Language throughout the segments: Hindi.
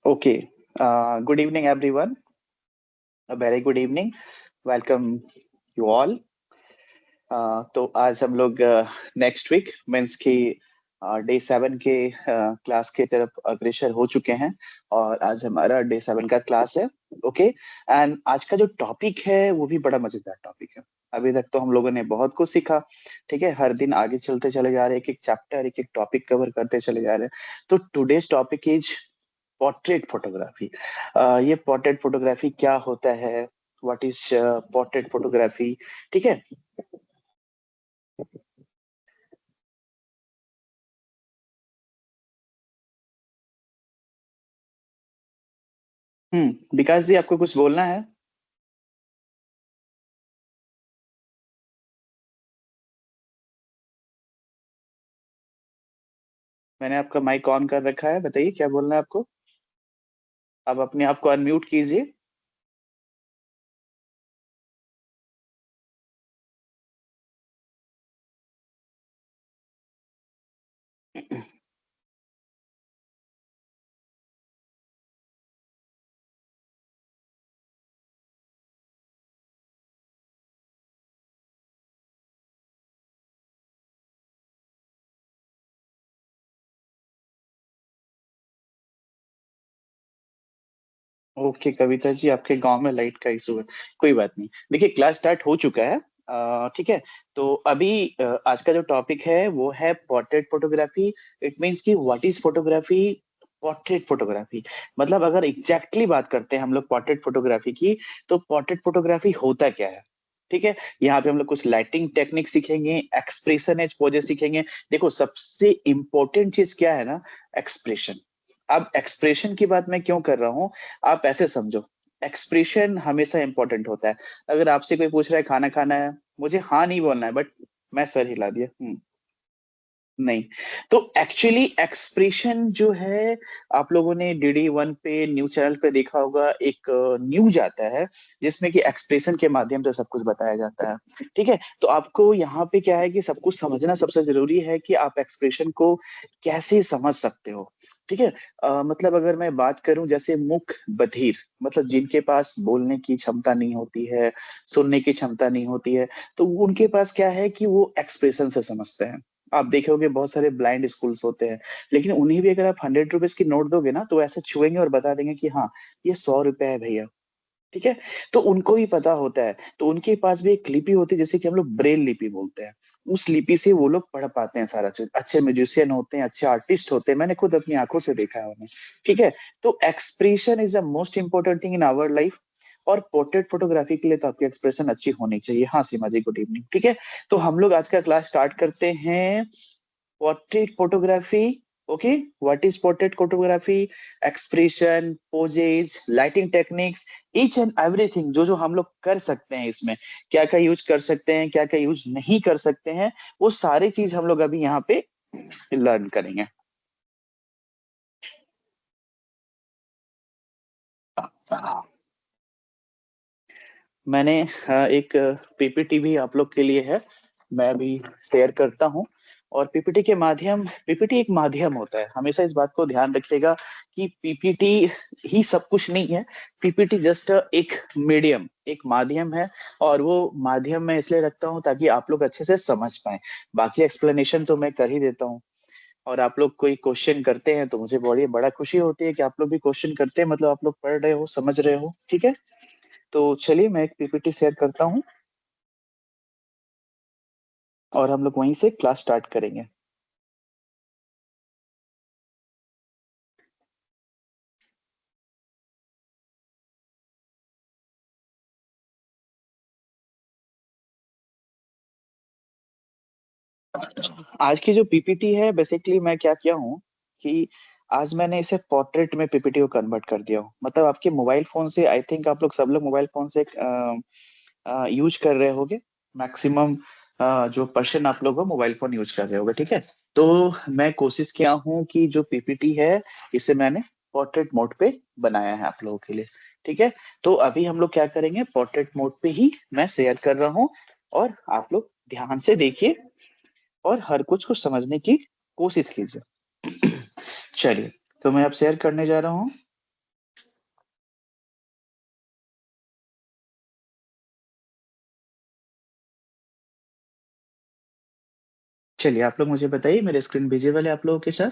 Okay. Good evening, everyone. A very good evening. Welcome you all. तो आज हम लोग नेक्स्ट वीक मेंस की डे 7 के क्लास की तरफ अग्रसर हो चुके हैं और आज हमारा डे 7 का क्लास है. ओके. एंड आज का जो टॉपिक है वो भी बड़ा मजेदार टॉपिक है. अभी तक तो हम लोगों ने बहुत कुछ सीखा. ठीक है, हर दिन आगे चलते चले जा रहे हैं, एक एक चैप्टर एक एक टॉपिक कवर करते चले जा रहे हैं. तो today's topic is portrait photography. ये पोर्ट्रेट फोटोग्राफी क्या होता है, व्हाट इज पोर्ट्रेट फोटोग्राफी. ठीक है. विकास जी, आपको कुछ बोलना है? मैंने आपका माइक ऑन कर रखा है, बताइए क्या बोलना है आपको. आप अपने आप को अनम्यूट कीजिए. ओके कविता जी, आपके गांव में लाइट का इशू है. कोई बात नहीं, देखिए क्लास स्टार्ट हो चुका है. ठीक है. तो अभी आज का जो टॉपिक है वो है पोर्ट्रेट फोटोग्राफी. इट मींस कि what is photography. Portrait photography मतलब अगर एग्जैक्टली बात करते हैं हम लोग पोर्ट्रेट फोटोग्राफी की, तो पोर्ट्रेट फोटोग्राफी होता क्या है. ठीक है. यहाँ पे हम लोग कुछ लाइटिंग टेक्निक सीखेंगे, एक्सप्रेशन एज पोजेस सीखेंगे. देखो सबसे इंपॉर्टेंट चीज क्या है ना, एक्सप्रेशन. अब एक्सप्रेशन की बात मैं क्यों कर रहा हूँ, आप ऐसे समझो. एक्सप्रेशन हमेशा इंपॉर्टेंट होता है. अगर आपसे कोई पूछ रहा है खाना खाना है, मुझे हाँ नहीं बोलना है, बट मैं सर हिला दिया. नहीं. तो एक्चुअली एक्सप्रेशन जो है, आप लोगों ने DD 1 पे न्यूज चैनल पे देखा होगा, एक न्यूज आता है जिसमें कि एक्सप्रेशन के माध्यम से सब कुछ बताया जाता है. ठीक है. तो आपको यहाँ पे क्या है कि सब कुछ समझना सबसे जरूरी है कि आप एक्सप्रेशन को कैसे समझ सकते हो. ठीक है. मतलब अगर मैं बात करूं, जैसे मूक बधिर, मतलब जिनके पास बोलने की क्षमता नहीं होती है, सुनने की क्षमता नहीं होती है, तो उनके पास क्या है कि वो एक्सप्रेशन से समझते हैं. आप देखे होंगे बहुत सारे ब्लाइंड स्कूल्स होते हैं, लेकिन उन्हें भी अगर आप 100 रुपीज की नोट दोगे ना, तो ऐसे छुएंगे और बता देंगे कि हाँ, ये 100 रुपए है भैया. ठीक है. तो उनको भी पता होता है, तो उनके पास भी एक लिपि होती है जैसे कि हम लोग ब्रेल लिपि बोलते हैं. उस लिपि से वो लोग पढ़ पाते हैं सारा चीज. अच्छे म्यूजिशियन होते हैं, अच्छे आर्टिस्ट होते हैं, मैंने खुद अपनी आंखों से देखा है उन्हें. ठीक है. तो expression is the most important thing in our life. और पोर्ट्रेट फोटोग्राफी के लिए तो आपकी एक्सप्रेशन अच्छी होनी चाहिए. हाँ सीमा जी, गुड इवनिंग. ठीक है. तो हम लोग आज का क्लास स्टार्ट करते हैं. Portrait photography. Okay. What is portrait photography. Expression, poses, lighting techniques, each and everything जो जो हम लोग कर सकते हैं इसमें, क्या क्या यूज कर सकते हैं, क्या क्या यूज नहीं कर सकते हैं, वो सारी चीज हम लोग अभी यहाँ पे लर्न करेंगे. मैंने एक PPT भी आप लोग के लिए है, मैं भी शेयर करता हूँ. और पीपीटी एक माध्यम होता है. हमेशा इस बात को ध्यान रखिएगा कि पीपीटी ही सब कुछ नहीं है. पीपीटी जस्ट एक मीडियम, एक माध्यम है. और वो माध्यम मैं इसलिए रखता हूँ ताकि आप लोग अच्छे से समझ पाए. बाकी एक्सप्लेनेशन तो मैं कर ही देता हूँ. और आप लोग कोई क्वेश्चन करते हैं तो मुझे बड़ी बड़ा खुशी होती है कि आप लोग भी क्वेश्चन करते हैं, मतलब आप लोग पढ़ रहे हो, समझ रहे हो. ठीक है. तो चलिए मैं एक PPT शेयर करता हूँ और हम लोग वहीं से क्लास स्टार्ट करेंगे. आज की जो PPT है, बेसिकली मैं क्या किया हूँ कि आज मैंने इसे पोर्ट्रेट में PPT को कन्वर्ट कर दिया हूँ. मतलब आपके मोबाइल फोन से, आई थिंक आप लोग सब लोग मोबाइल फोन से यूज कर रहे होगे. मैक्सिमम जो पर्सन आप लोग हो मोबाइल फोन यूज कर रहे होगे. ठीक है. तो मैं कोशिश किया हूँ कि जो PPT है, इसे मैंने पोर्ट्रेट मोड पे बनाया है आप लोगों के लिए. ठीक है. तो अभी हम लोग क्या करेंगे, पोर्ट्रेट मोड पे ही मैं शेयर कर रहा हूँ. और आप लोग ध्यान से देखिए और हर कुछ को समझने की कोशिश कीजिए. चलिए. तो मैं अब शेयर करने जा रहा हूँ। चलिए आप लोग मुझे बताइए, मेरे स्क्रीन विजिबल है आप लोगों के साथ?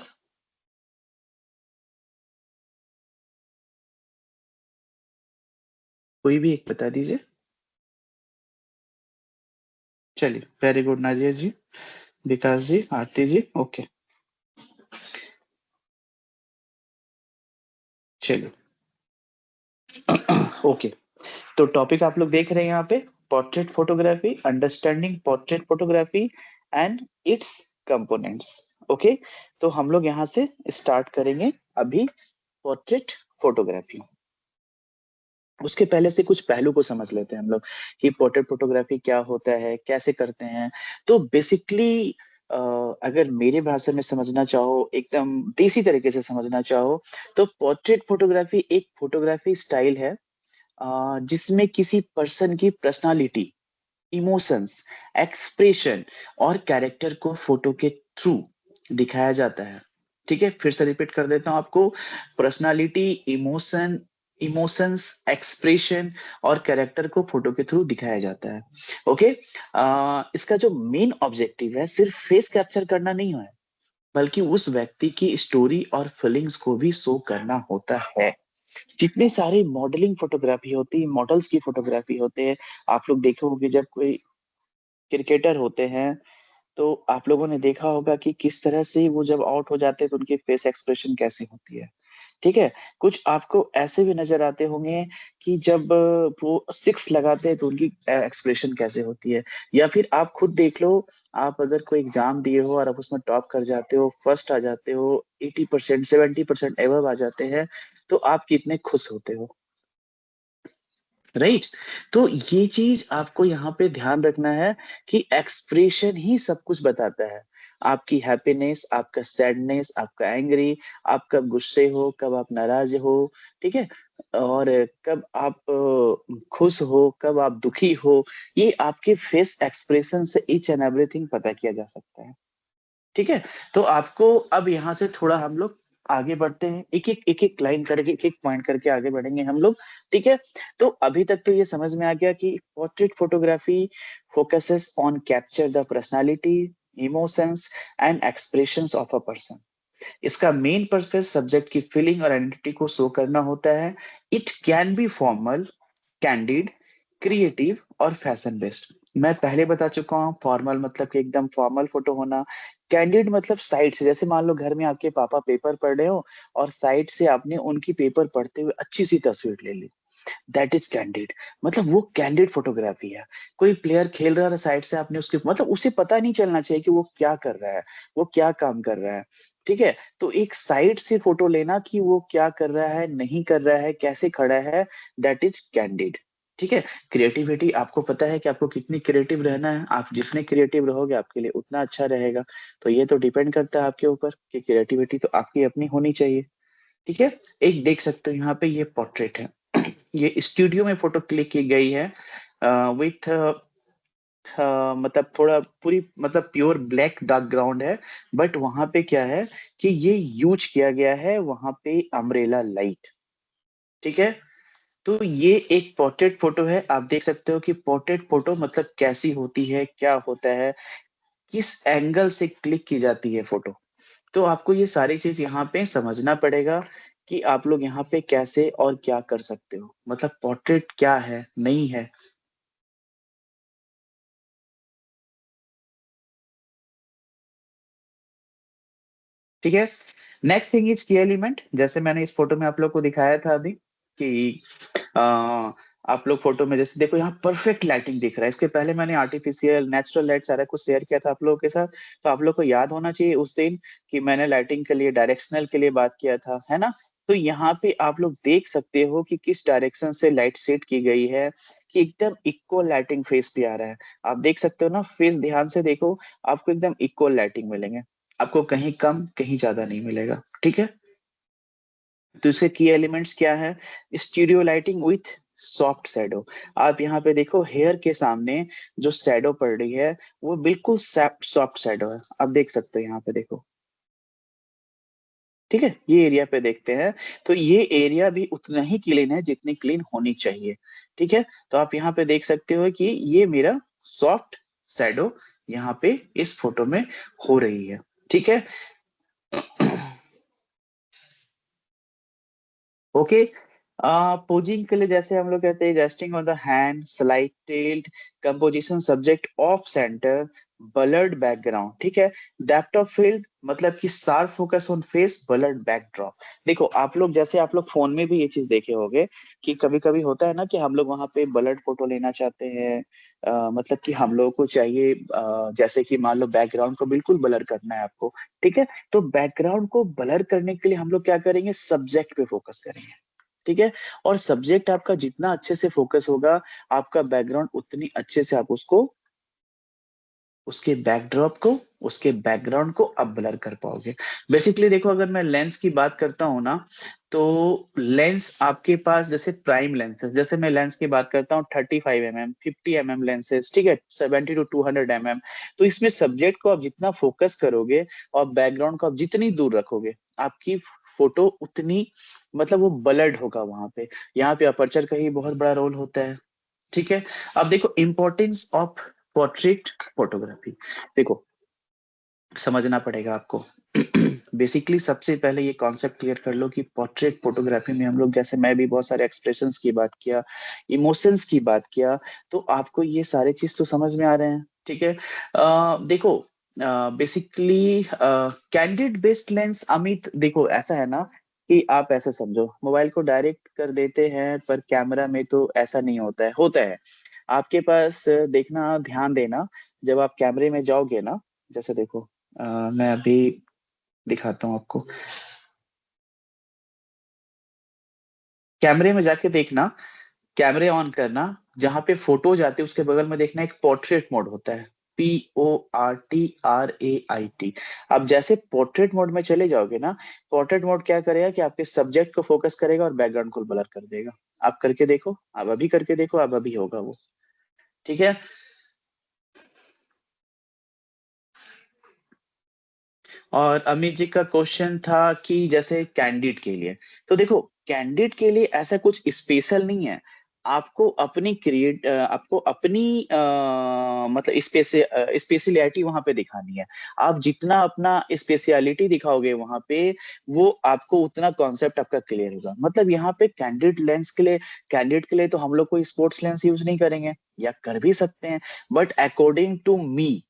कोई भी एक बता दीजिए। चलिए, वेरी गुड नाजिया जी, विकास जी, आरती जी, ओके। चलिए। ओके। तो टॉपिक आप लोग देख रहे हैं यहाँ पे, portrait photography, understanding portrait photography and it's components. Okay. तो हम लोग यहाँ से स्टार्ट करेंगे अभी पोर्ट्रेट फोटोग्राफी। उसके पहले से कुछ पहलू को समझ लेते हैं हम लोग कि पोर्ट्रेट फोटोग्राफी क्या होता है, कैसे करते हैं। तो बेसिकली अगर मेरे भाषा में समझना चाहो, एकदम देसी तरीके से समझना चाहो, तो पोर्ट्रेट फोटोग्राफी एक फोटोग्राफी स्टाइल है जिसमें किसी पर्सन की पर्सनालिटी, इमोशंस, एक्सप्रेशन और कैरेक्टर को फोटो के थ्रू दिखाया जाता है। ठीक है, फिर से रिपीट कर देता हूं आपको। पर्सनालिटी, इमोशंस, एक्सप्रेशन और कैरेक्टर को फोटो के थ्रू दिखाया जाता है। ओके। इसका जो मेन ऑब्जेक्टिव है सिर्फ फेस कैप्चर करना नहीं है, बल्कि उस व्यक्ति की स्टोरी और फीलिंग्स को भी शो करना होता है। जितने सारे मॉडलिंग फोटोग्राफी होती है, मॉडल्स की फोटोग्राफी होते हैं, आप लोग देखे होंगे जब कोई क्रिकेटर होते हैं, तो आप लोगों ने देखा होगा कि किस तरह से वो जब आउट हो जाते हैं तो उनकी फेस एक्सप्रेशन कैसी होती है। ठीक है। कुछ आपको ऐसे भी नजर आते होंगे कि जब वो सिक्स लगाते हैं तो उनकी एक्सप्रेशन कैसे होती है। या फिर आप खुद देख लो, आप अगर कोई एग्जाम दिए हो और आप उसमें टॉप कर जाते हो, फर्स्ट आ जाते हो, 80%, 70% एवब आ जाते हैं, तो आप कितने खुश होते हो, राइट। तो ये चीज आपको यहाँ पे ध्यान रखना है कि एक्सप्रेशन ही सब कुछ बताता है। आपकी हैप्पीनेस, आपका सैडनेस, आपका एंग्री, आप कब गुस्से हो, कब आप नाराज हो, ठीक है, और कब आप खुश हो, कब आप दुखी हो, ये आपके फेस एक्सप्रेशन से ईच एंड एवरीथिंग पता किया जा सकता है। ठीक है। तो आपको अब यहाँ से थोड़ा हम लोग आगे बढ़ते हैं, एक एक लाइन करके, एक एक पॉइंट करके आगे बढ़ेंगे हम लोग। ठीक है। तो अभी तक तो ये समझ में आ गया कि portrait photography focuses on capture the personality, emotions and expressions of a person. इसका मेन पर्पस सब्जेक्ट की फीलिंग और आइडेंटिटी को शो करना होता है। It can be formal, candid, creative और फैशन बेस्ड। मैं पहले बता चुका हूँ, फॉर्मल मतलब कि एकदम फॉर्मल फोटो होना, कैंडिड मतलब साइड से, जैसे मान लो घर में आपके पापा पेपर पढ़ रहे हो और साइड से आपने उनकी पेपर पढ़ते हुए अच्छी सी तस्वीर ले ली, दैट इज कैंडिड। मतलब वो कैंडिड फोटोग्राफी है। कोई प्लेयर खेल रहा है साइड से, आपने उसके मतलब उसे पता नहीं चलना चाहिए कि वो क्या कर रहा है, वो क्या काम कर रहा है। ठीक है। तो एक साइड से फोटो लेना कि वो क्या कर रहा है, नहीं कर रहा है, कैसे खड़ा है, दैट इज कैंडिड। ठीक है। क्रिएटिविटी, आपको पता है कि आपको कितनी क्रिएटिव रहना है, आप जितने क्रिएटिव रहोगे आपके लिए उतना अच्छा रहेगा। तो ये तो डिपेंड करता है आपके ऊपर कि क्रिएटिविटी तो आपकी अपनी होनी चाहिए। ठीक है। एक देख सकते हो यहाँ पे, ये पोर्ट्रेट है, ये स्टूडियो में फोटो क्लिक की गई है विथ मतलब थोड़ा पूरी मतलब प्योर ब्लैक बैकग्राउंड है। बट वहां पे क्या है कि ये यूज किया गया है वहां पे अम्ब्रेला लाइट। ठीक है। तो ये एक पोर्ट्रेट फोटो है, आप देख सकते हो कि पोर्ट्रेट फोटो मतलब कैसी होती है, क्या होता है, किस एंगल से क्लिक की जाती है फोटो। तो आपको ये सारी चीज यहाँ पे समझना पड़ेगा कि आप लोग यहाँ पे कैसे और क्या कर सकते हो, मतलब पोर्ट्रेट क्या है, नहीं है। ठीक है। नेक्स्ट थिंग इज की एलिमेंट, जैसे मैंने इस फोटो में आप लोग को दिखाया था अभी कि आ, आप लोग फोटो में जैसे देखो यहाँ परफेक्ट लाइटिंग दिख रहा है। इसके पहले मैंने आर्टिफिशियल, नेचुरल लाइट सारा कुछ शेयर किया था आप लोगों के साथ। तो आप लोग को याद होना चाहिए उस दिन कि मैंने लाइटिंग के लिए, डायरेक्शनल के लिए बात किया था, है ना। तो यहाँ पे आप लोग देख सकते हो कि किस डायरेक्शन से लाइट सेट की गई है, कि एकदम इक्वल लाइटिंग फेस पे आ रहा है। आप देख सकते हो ना, फेस ध्यान से देखो, आपको एकदम इक्वल लाइटिंग मिलेंगे, आपको कहीं कम कहीं ज्यादा नहीं मिलेगा। ठीक है। तो इसके की एलिमेंट्स क्या है? Stereo lighting with soft shadow. आप यहाँ पे देखो, हेयर के सामने जो शैडो पड़ रही है वो बिल्कुल सॉफ्ट शैडो है, आप देख सकते हो यहाँ पे देखो। ठीक है, ये एरिया पे देखते हैं। तो ये एरिया भी उतना ही क्लीन है जितनी क्लीन होनी चाहिए। ठीक है, तो आप यहाँ पे देख सकते हो कि ये मेरा सॉफ्ट शैडो यहाँ पे इस फोटो में हो रही है। ठीक है। ओके। पोजिंग के लिए जैसे हम लोग कहते हैं resting on the hand, slide tilt, composition subject of centre, Ballard background. ठीक है। डेप्थ ऑफ फील्ड मतलब कि sharp focus on face, Ballard backdrop. देखो आप लोग जैसे आप लोग फोन में भी ये चीज देखे होंगे कि कभी कभी होता है ना कि हम लोग वहां पे बलर्ड फोटो लेना चाहते हैं। मतलब कि हम लोगों को चाहिए जैसे कि मान लो बैकग्राउंड को बिल्कुल ब्लर करना है आपको। ठीक है। तो बैकग्राउंड को ब्लर करने के लिए हम लोग क्या करेंगे, सब्जेक्ट पे फोकस करेंगे। ठीक है। और सब्जेक्ट आपका जितना अच्छे से फोकस होगा, आपका बैकग्राउंड उतनी अच्छे से आप उसको, उसके बैकड्रॉप को, उसके बैकग्राउंड को आप ब्लर कर पाओगे। बेसिकली देखो अगर मैं लेंस की बात करता हूँ ना, तो लेंस आपके पास जैसे प्राइम लेंस है, जैसे मैं लेंस की बात करता हूँ 35 mm 50 mm लेंसेज। ठीक है, 70 to 200 mm। तो इसमें सब्जेक्ट को आप जितना फोकस करोगे और बैकग्राउंड को आप जितनी दूर रखोगे, आपकी फोटो उतनी मतलब वो ब्लर्ड होगा वहां पे। यहाँ पे अपर्चर का ही बहुत बड़ा रोल होता है। ठीक है। अब देखो इंपॉर्टेंस ऑफ पोर्ट्रेट फोटोग्राफी। देखो समझना पड़ेगा आपको। बेसिकली सबसे पहले ये कॉन्सेप्ट क्लियर कर लो कि पोर्ट्रेट फोटोग्राफी में हम लोग, जैसे मैं भी बहुत सारे एक्सप्रेशंस की बात किया, इमोशंस की बात किया, तो आपको ये सारे चीज तो समझ में आ रहे हैं। ठीक है। देखो basically candid based lens, Amit देखो ऐसा है ना कि आप ऐसा समझो मोबाइल को डायरेक्ट कर देते हैं, पर कैमरा में तो ऐसा नहीं होता है। होता है आपके पास, देखना ध्यान देना, जब आप कैमरे में जाओगे ना, जैसे देखो मैं अभी दिखाता हूँ आपको। कैमरे में जाके देखना, कैमरे ऑन करना, जहां पे फोटोज आते हैं उसके बगल में देखना एक पोर्ट्रेट मोड होता है। PORTRAIT। अब जैसे पोर्ट्रेट मोड में चले जाओगे ना, पोर्ट्रेट मोड क्या करेगा कि आपके सब्जेक्ट को फोकस करेगा और बैकग्राउंड को ब्लर कर देगा। आप करके देखो, आप अभी करके देखो, अब अभी होगा वो। ठीक है। और अमित जी का क्वेश्चन था कि जैसे कैंडिड के लिए, तो देखो कैंडिड के लिए ऐसा कुछ स्पेशल नहीं है। आपको अपनी मतलब स्पेशलिटी वहां पे दिखानी है। आप जितना अपना स्पेशलिटी दिखाओगे वहां पे, वो आपको उतना कॉन्सेप्ट आपका क्लियर होगा। मतलब यहाँ पे कैंडिड के लिए तो हम लोग कोई स्पोर्ट्स लेंस यूज नहीं करेंगे, या कर भी सकते हैं, बट अकॉर्डिंग टू मी,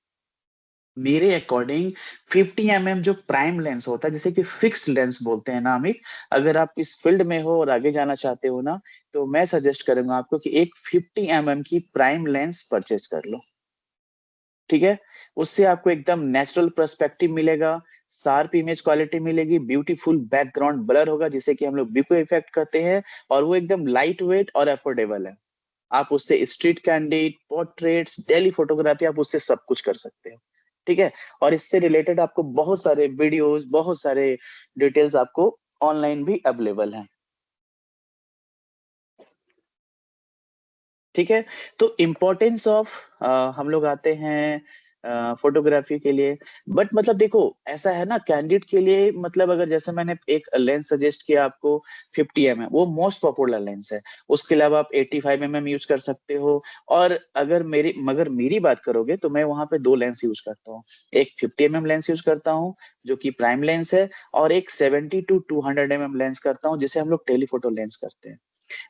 मेरे अकॉर्डिंग 50 mm जो प्राइम लेंस होता है, जैसे कि फिक्स लेंस बोलते हैं ना अमित, अगर आप इस फील्ड में हो और आगे जाना चाहते हो ना, तो मैं सजेस्ट करूंगा आपको कि एक 50 mm की प्राइम लेंस परचेज कर लो। ठीक है। उससे आपको एकदम नेचुरल पर्सपेक्टिव मिलेगा, शार्प इमेज क्वालिटी मिलेगी, ब्यूटीफुल बैकग्राउंड ब्लर होगा जिसे कि हम लोग बिको इफेक्ट कहते हैं, और वो एकदम लाइट वेट और अफोर्डेबल है। आप उससे street candid, portraits, daily photography, आप उससे सब कुछ कर सकते हो। ठीक है। और इससे रिलेटेड आपको बहुत सारे वीडियोस, बहुत सारे डिटेल्स आपको ऑनलाइन भी अवेलेबल हैं। ठीक है। तो इम्पोर्टेंस ऑफ, हम लोग आते हैं फोटोग्राफी के लिए। बट मतलब देखो ऐसा है ना, कैंडिड के लिए मतलब अगर जैसे मैंने एक लेंस सजेस्ट किया आपको 50 mm, वो मोस्ट पॉपुलर लेंस है। उसके अलावा आप 85 mm यूज कर सकते हो। और अगर मेरी मगर मेरी बात करोगे तो मैं वहां पे दो लेंस यूज करता हूँ। एक 50 mm लेंस यूज करता हूँ जो कि प्राइम लेंस है, और एक 70 to 200 mm लेंस करता हूँ जिसे हम लोग टेलीफोटो लेंस करते हैं।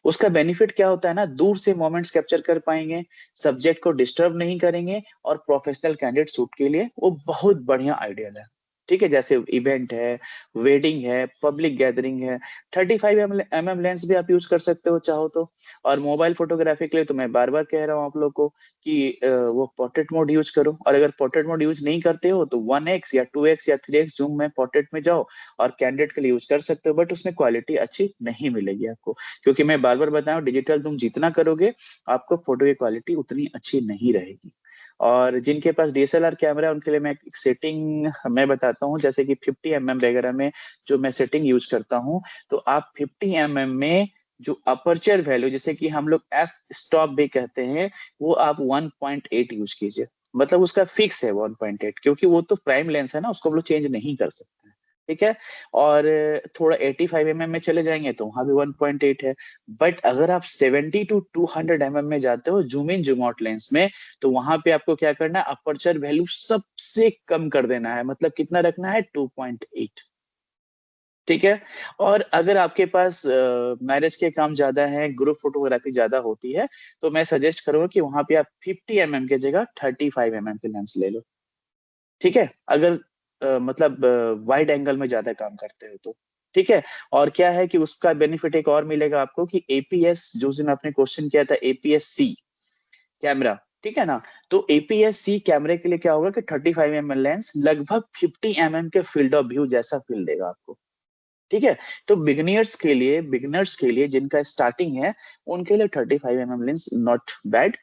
उसका बेनिफिट क्या होता है ना, दूर से मोमेंट्स कैप्चर कर पाएंगे, सब्जेक्ट को डिस्टर्ब नहीं करेंगे, और प्रोफेशनल कैंडिडेट शूट के लिए वो बहुत बढ़िया आइडियल है। ठीक है। जैसे इवेंट है, वेडिंग है, पब्लिक गैदरिंग है, 35 mm लेंस भी आप यूज कर सकते हो चाहो तो। और मोबाइल फोटोग्राफी के लिए तो मैं बार बार कह रहा हूँ आप लोग को कि वो पोर्ट्रेट मोड यूज करो। और अगर पोर्ट्रेट मोड यूज नहीं करते हो तो 1x या 2x या 3x जूम में पोर्ट्रेट में जाओ और कैंडिडेट के लिए यूज कर सकते हो, बट उसमें क्वालिटी अच्छी नहीं मिलेगी आपको। क्योंकि मैं बार बार बताऊं, डिजिटल तुम जितना करोगे आपको फोटो की क्वालिटी उतनी अच्छी नहीं रहेगी। और जिनके पास DSLR कैमरा है उनके लिए मैं एक सेटिंग मैं बताता हूँ, जैसे कि 50 mm वगैरह में जो मैं सेटिंग यूज करता हूँ, तो आप 50 mm में जो अपर्चर वैल्यू, जैसे कि हम लोग एफ स्टॉप भी कहते हैं, वो आप 1.8 यूज कीजिए। मतलब उसका फिक्स है 1.8, क्योंकि वो तो प्राइम लेंस है ना, उसको हम लोग चेंज नहीं कर सकते। ठीक है। और थोड़ा 85 mm में चले जाएंगे तो वहां भी 1.8 है। बट अगर आप 70 to 200 mm में जाते हो zoom in zoom out lens में, तो वहां पे आपको क्या करना है, अपर्चर वैल्यू सबसे कम कर देना है, मतलब कितना रखना है, 2.8। ठीक है। और अगर आपके पास मैरिज के काम ज्यादा है, ग्रुप फोटोग्राफी ज्यादा होती है, तो मैं सजेस्ट करूंगा कि वहां पे आप 50 mm की जगह 35 mm की लेंस ले लो। ठीक है। अगर मतलब वाइड एंगल में ज्यादा काम करते हो तो। ठीक है। और क्या है कि उसका बेनिफिट एक और मिलेगा आपको कि एपीएस, जो दिन आपने क्वेश्चन किया था एपीएस सी कैमरा, ठीक है ना, तो एपीएस सी कैमरे के लिए क्या होगा कि 35 mm लेंस लगभग 50 mm के फील्ड ऑफ व्यू जैसा फील देगा आपको। ठीक है। तो बिगिनर्स के लिए जिनका स्टार्टिंग है, उनके लिए 35 mm लेंस नॉट बैड।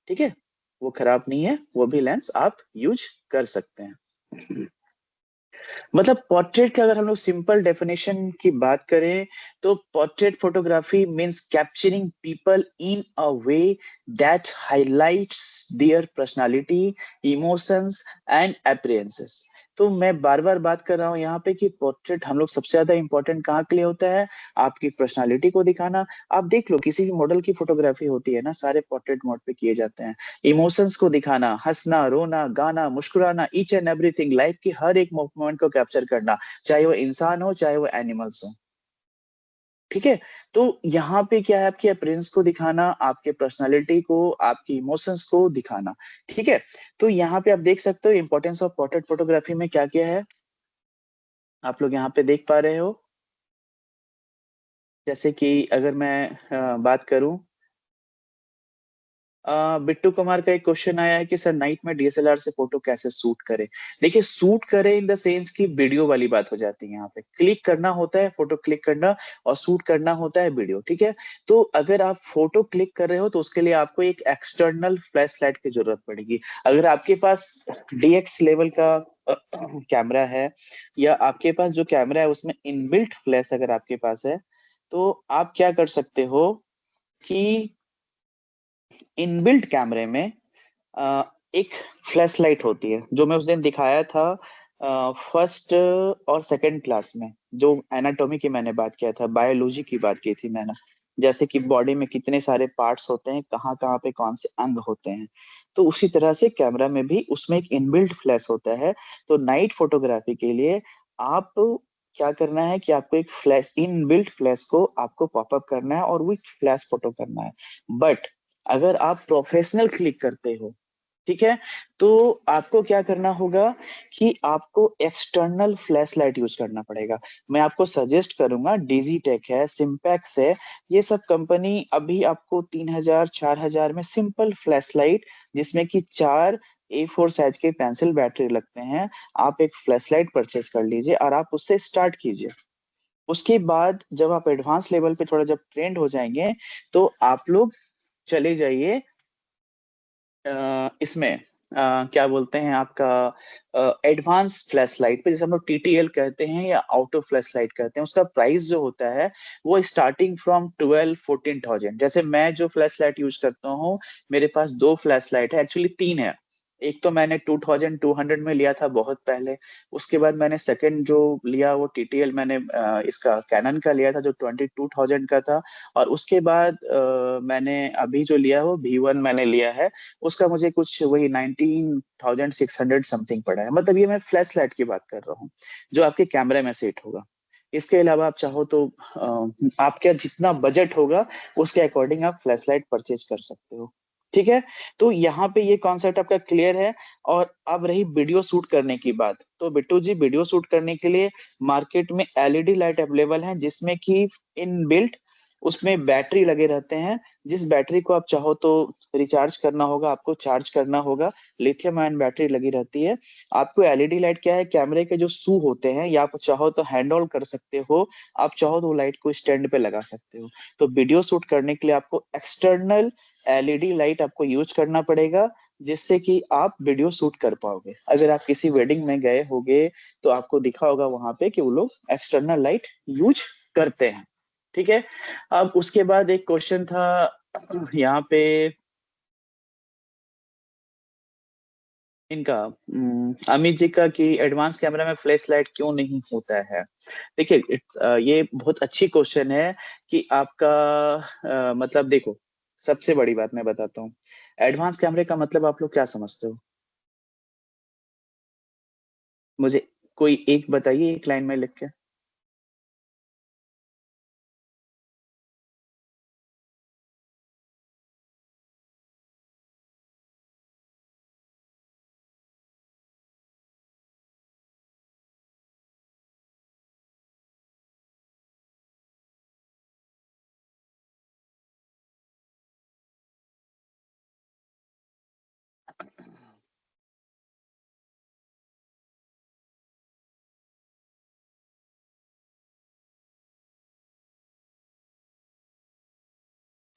ठीक है। वो खराब नहीं है, वो भी लेंस आप यूज कर सकते हैं। मतलब पोर्ट्रेट का अगर हम लोग सिंपल डेफिनेशन की बात करें, तो portrait photography means capturing people in a way that highlights there personality, emotions and appearances. तो मैं बार बार बात कर रहा हूँ यहाँ पे कि पोर्ट्रेट हम लोग सबसे ज्यादा इंपॉर्टेंट कहाँ के लिए होता है, आपकी पर्सनालिटी को दिखाना। आप देख लो किसी भी मॉडल की फोटोग्राफी होती है ना, सारे पोर्ट्रेट मोड पे किए जाते हैं। इमोशंस को दिखाना, हंसना, रोना, गाना, मुस्कुराना, ईच एंड एवरीथिंग, लाइफ की हर एक मोमेंट को कैप्चर करना, चाहे वो इंसान हो चाहे वो एनिमल्स हो। ठीक है। तो यहाँ पे क्या है, आपके अपीयरेंस को दिखाना, आपके पर्सनालिटी को, आपकी इमोशंस को दिखाना। ठीक है। तो यहाँ पे आप देख सकते हो इंपॉर्टेंस ऑफ पोर्ट्रेट फोटोग्राफी में क्या क्या है, आप लोग यहाँ पे देख पा रहे हो। जैसे कि अगर मैं बात करूं, बिट्टू कुमार का एक क्वेश्चन आया है कि सर नाइट में डीएसएलआर से फोटो कैसे शूट करें। देखिए शूट करें इन द सेंस की वीडियो वाली बात हो जाती है, यहाँ पे क्लिक करना होता है, फोटो क्लिक करना, और शूट करना होता है वीडियो। ठीक है। तो अगर आप फोटो क्लिक कर रहे हो तो उसके लिए आपको एक एक्सटर्नल फ्लैश लाइट की जरूरत पड़ेगी। अगर आपके पास डीएक्स लेवल का कैमरा है, या आपके पास जो कैमरा है उसमें इनबिल्ट फ्लैश अगर आपके पास है, तो आप क्या कर सकते हो कि इनबिल्ट कैमरे में एक फ्लैश लाइट होती है, जो मैं उस दिन दिखाया था फर्स्ट और सेकंड क्लास में, जो एनाटॉमी की मैंने बात किया था, बायोलॉजी की बात की थी मैंने, जैसे कि बॉडी में कितने सारे पार्ट्स होते हैं, कहाँ कहाँ पे कौन से अंग होते हैं। तो उसी तरह से कैमरा में भी उसमें एक इनबिल्ट फ्लैश होता है। तो नाइट फोटोग्राफी के लिए आप क्या करना है कि आपको एक फ्लैश, इनबिल्ट फ्लैश को आपको पॉपअप करना है और वो फ्लैश फोटो करना है। बट अगर आप प्रोफेशनल क्लिक करते हो, ठीक है, तो आपको क्या करना होगा कि आपको एक्सटर्नल फ्लैश लाइट यूज करना पड़ेगा। मैं आपको सजेस्ट करूंगा, डिजीटेक है, सिंपैक्स है, ये सब कंपनी अभी आपको 3000 4000 में सिंपल फ्लैश लाइट, जिसमें कि 4 A4 साइज के पेंसिल बैटरी लगते हैं, आप एक फ्लैश लाइट परचेज कर लीजिए और आप उससे स्टार्ट कीजिए। उसके बाद जब आप एडवांस लेवल पे थोड़ा जब ट्रेंड हो जाएंगे, तो आप लोग चले जाइए इसमें क्या बोलते हैं आपका एडवांस फ्लैश लाइट पे, जैसे हम लोग टीटीएल कहते हैं या आउटो फ्लैश लाइट कहते हैं। उसका प्राइस जो होता है वो स्टार्टिंग फ्रॉम 12 14 थाउजेंड। जैसे मैं जो फ्लैश लाइट यूज करता हूँ, मेरे पास दो फ्लैश लाइट है, एक्चुअली तीन है। एक तो मैंने 2200 में लिया था बहुत पहले। उसके बाद मैंने सेकंड जो लिया वो टीटीएल मैंने इसका कैनन का लिया था, जो 22,000 का था। और उसके बाद मैंने अभी जो लिया वो V1 मैंने लिया है। उसका मुझे कुछ वही 19,600 समथिंग पड़ा है। मतलब ये मैं फ्लैश लाइट की बात कर रहा हूँ, जो आपके कैमरे में सेट होगा। इसके अलावा आप चाहो तो आपका जितना बजट होगा उसके अकॉर्डिंग आप फ्लैश लाइट परचेज कर सकते हो। ठीक है। तो यहाँ पे ये कॉन्सेप्ट आपका क्लियर है। और अब रही वीडियो शूट करने की बात, तो बिट्टू जी वीडियो शूट करने के लिए मार्केट में एलईडी लाइट अवेलेबल है, जिसमें कि इन बिल्ट उसमें बैटरी लगे रहते हैं। जिस बैटरी को आप चाहो तो रिचार्ज करना होगा, आपको चार्ज करना होगा। लिथियम आयन बैटरी लगी रहती है। आपको एलईडी लाइट क्या है, कैमरे के जो शू होते हैं, या आप चाहो तो हैंड होल्ड कर सकते हो, आप चाहो तो लाइट को स्टैंड पे लगा सकते हो। तो वीडियो शूट करने के लिए आपको एक्सटर्नल एलईडी लाइट आपको यूज करना पड़ेगा, जिससे कि आप वीडियो शूट कर पाओगे। अगर आप किसी वेडिंग में गए होगे तो आपको दिखा होगा वहां पे कि वो लोग एक्सटर्नल लाइट यूज करते हैं। ठीक है। अब उसके बाद एक क्वेश्चन था यहाँ पे, इनका अमित जी का कि एडवांस कैमरा में फ्लैश लाइट क्यों नहीं होता है। देखिए ये बहुत अच्छी क्वेश्चन है कि आपका मतलब देखो, सबसे बड़ी बात मैं बताता हूँ। एडवांस कैमरे का मतलब आप लोग क्या समझते हो? मुझे कोई एक बताइए, एक लाइन में लिख के।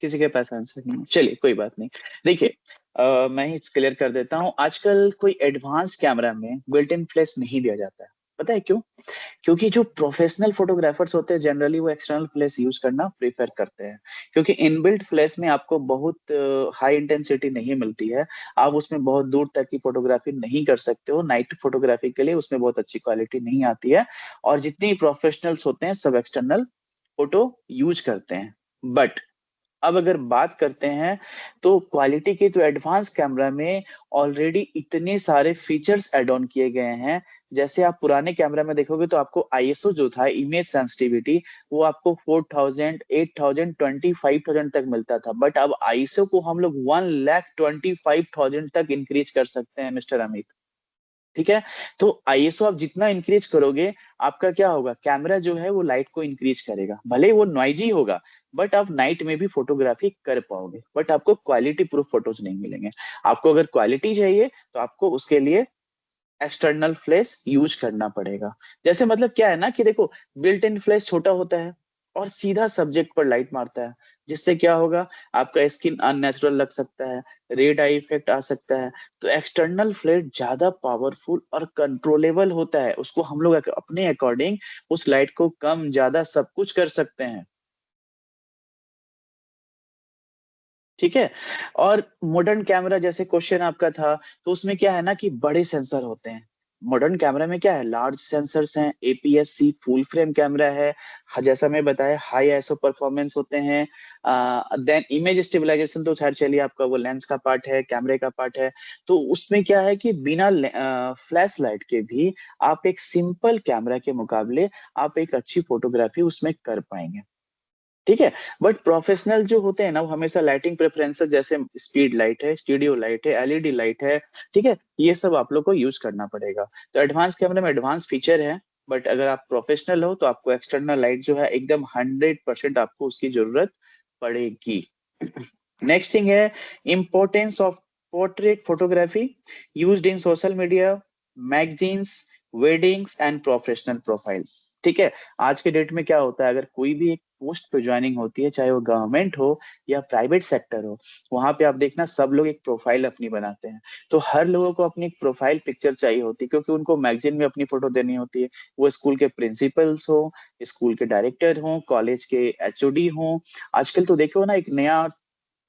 किसी के पास आंसर नहीं है, चलिए कोई बात नहीं। देखिए मैं ही क्लियर कर देता हूँ। आजकल कोई एडवांस कैमरा में बिल्ट इन फ्लैश नहीं दिया जाता है। पता है क्यों? क्योंकि जो प्रोफेशनल फोटोग्राफर्स होते हैं जनरली वो एक्सटर्नल फ्लैश यूज करना प्रेफर करते हैं। क्योंकि इनबिल्ट फ्लैश में आपको बहुत हाई इंटेंसिटी नहीं मिलती है। आप उसमें बहुत दूर तक की फोटोग्राफी नहीं कर सकते हो। नाइट फोटोग्राफी के लिए उसमें बहुत अच्छी क्वालिटी नहीं आती है। और जितनी प्रोफेशनल्स होते हैं सब एक्सटर्नल फोटो यूज करते हैं। बट अब अगर बात करते हैं तो क्वालिटी के, तो एडवांस कैमरा में ऑलरेडी इतने सारे फीचर्स ऐड ऑन किए गए हैं। जैसे आप पुराने कैमरा में देखोगे तो आपको आईएसओ जो था, इमेज सेंसिटिविटी, वो आपको 4000, 8000, 25000 तक मिलता था। बट अब आईएसओ को हम लोग 1,25,000 तक इंक्रीज कर सकते हैं मिस्टर अमित। ठीक है। तो आईएसओ आप जितना इंक्रीज करोगे, आपका क्या होगा, कैमरा जो है वो लाइट को इंक्रीज करेगा। भले ही वो नॉइजी होगा, बट आप नाइट में भी फोटोग्राफी कर पाओगे, बट आपको क्वालिटी प्रूफ फोटोज नहीं मिलेंगे। आपको अगर क्वालिटी चाहिए तो आपको उसके लिए एक्सटर्नल फ्लैश यूज करना पड़ेगा। जैसे मतलब क्या है ना कि देखो, बिल्ट इन फ्लैश छोटा होता है और सीधा सब्जेक्ट पर लाइट मारता है। जिससे क्या होगा, आपका स्किन अननेचुरल लग सकता है, रेड आई इफेक्ट आ सकता है। तो एक्सटर्नल फ्लैश ज्यादा पावरफुल और कंट्रोलेबल होता है। उसको हम लोग अपने अकॉर्डिंग उस लाइट को कम ज्यादा सब कुछ कर सकते हैं। ठीक है। और मॉडर्न कैमरा जैसे क्वेश्चन आपका था, तो उसमें क्या है ना कि बड़े सेंसर होते हैं। मॉडर्न कैमरा में क्या है, लार्ज सेंसर्स हैं, एपीएस-सी फुल फ्रेम कैमरा है। जैसा मैं बताया, हाई आईएसओ परफॉर्मेंस होते हैं। देन इमेज स्टेबलाइजेशन तो खैर चलिए, आपका वो लेंस का पार्ट है, कैमरे का पार्ट है। तो उसमें क्या है कि बिना फ्लैश लाइट के भी आप एक सिंपल कैमरा के मुकाबले आप एक अच्छी फोटोग्राफी उसमें कर पाएंगे। ठीक है। बट प्रोफेशनल जो होते हैं ना, वो हमेशा लाइटिंग प्रेफरेंसेस, जैसे स्पीड लाइट है, स्टूडियो लाइट है, एलईडी लाइट है, ठीक है, ये सब आप लोग को यूज करना पड़ेगा। तो एडवांस कैमरे में एडवांस फीचर है। बट अगर आप प्रोफेशनल हो तो आपको एक्सटर्नल लाइट जो है एकदम 100% आपको उसकी जरूरत पड़ेगी। नेक्स्ट थिंग है importance of portrait photography used in social media, magazines, weddings and professional profiles. ठीक है। आज के डेट में क्या होता है, अगर कोई भी एक पोस्ट पे ज्वाइनिंग होती है, चाहे वो गवर्नमेंट हो या प्राइवेट सेक्टर हो, वहां पे आप देखना सब लोग एक प्रोफाइल अपनी बनाते हैं। तो हर लोगों को अपनी प्रोफाइल पिक्चर चाहिए होती है, क्योंकि उनको मैगजीन में अपनी फोटो देनी होती है। वो स्कूल के प्रिंसिपल्स हो, स्कूल के डायरेक्टर हो, कॉलेज के एचओडी हो। आजकल तो देखो ना, एक नया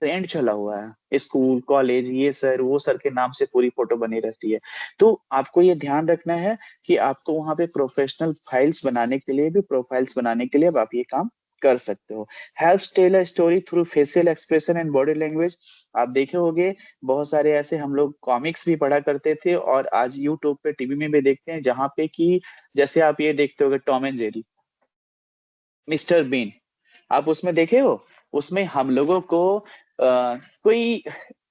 ट्रेंड चला हुआ है, स्कूल कॉलेज ये सर वो सर के नाम से पूरी फोटो बनी रहती है। तो आपको ये ध्यान रखना है कि आपको वहां पे प्रोफेशनल फाइल्स बनाने के लिए भी, प्रोफाइल्स बनाने के लिए अब आप ये काम कर सकते हो। Help tell a story through facial expression and body language. आप देखे होंगे बहुत सारे ऐसे, हम लोग कॉमिक्स भी पढ़ा करते थे और आज यूट्यूब पे टीवी में भी देखते हैं, जहाँ पे कि जैसे आप ये देखते होगे Tom and Jerry, Mr Bean, आप उसमें देखे हो। उसमें हम लोगों को कोई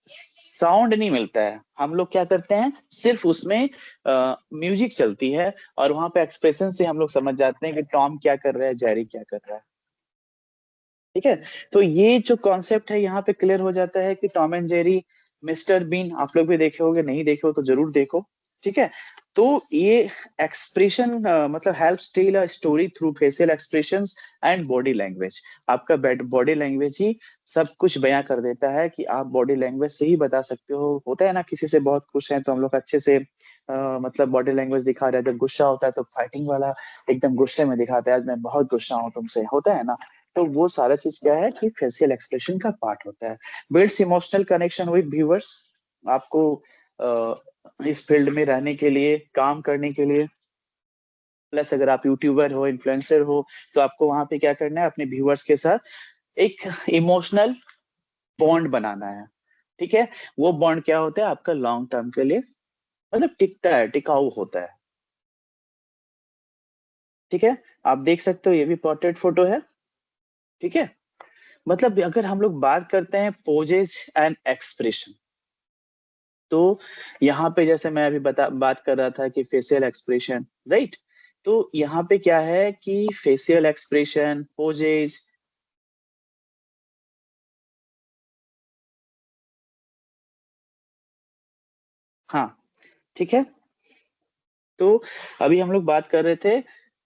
साउंड नहीं मिलता है। हम लोग क्या करते हैं, सिर्फ उसमें म्यूजिक चलती है और वहां पे एक्सप्रेशन से हम लोग समझ जाते हैं कि टॉम क्या कर रहा है, जेरी क्या कर रहा है। ठीक है। तो ये जो कॉन्सेप्ट है यहाँ पे क्लियर हो जाता है कि Tom and Jerry, Mr Bean, आप लोग भी देखे होंगे, नहीं देखे हो तो जरूर देखो। ठीक है। तो ये एक्सप्रेशन मतलब helps tell a story through facial expressions and body language. आपका बॉडी लैंग्वेज ही सब कुछ बयां कर देता है कि आप बॉडी लैंग्वेज से ही बता सकते हो। होता है ना, किसी से बहुत खुश हैं तो हम लोग अच्छे से मतलब बॉडी लैंग्वेज दिखा रहे हैं। जब गुस्सा होता है तो फाइटिंग वाला एकदम गुस्से में दिखाता है, आज मैं बहुत गुस्सा हूँ तुमसे, होता है ना। तो वो सारा चीज क्या है कि फेशियल एक्सप्रेशन का पार्ट होता है। Builds emotional connection with viewers. आपको इस फील्ड में रहने के लिए, काम करने के लिए। प्लस अगर आप यूट्यूबर हो, इन्फ्लुएंसर हो, तो आपको वहां पे क्या करना है, अपने व्यूअर्स के साथ एक इमोशनल बॉन्ड बनाना है। ठीक है, वो बॉन्ड क्या होता है आपका, लॉन्ग टर्म के लिए, मतलब टिकता है, टिकाऊ होता है। ठीक है, आप देख सकते हो ये भी पोर्ट्रेट फोटो है। ठीक है, मतलब अगर हम लोग बात करते हैं पोजेज एंड एक्सप्रेशन, तो यहाँ पे जैसे मैं अभी बात कर रहा था कि फेशियल एक्सप्रेशन, राइट। तो यहाँ पे क्या है कि फेशियल एक्सप्रेशन, पोजेज। हाँ, ठीक है। तो अभी हम लोग बात कर रहे थे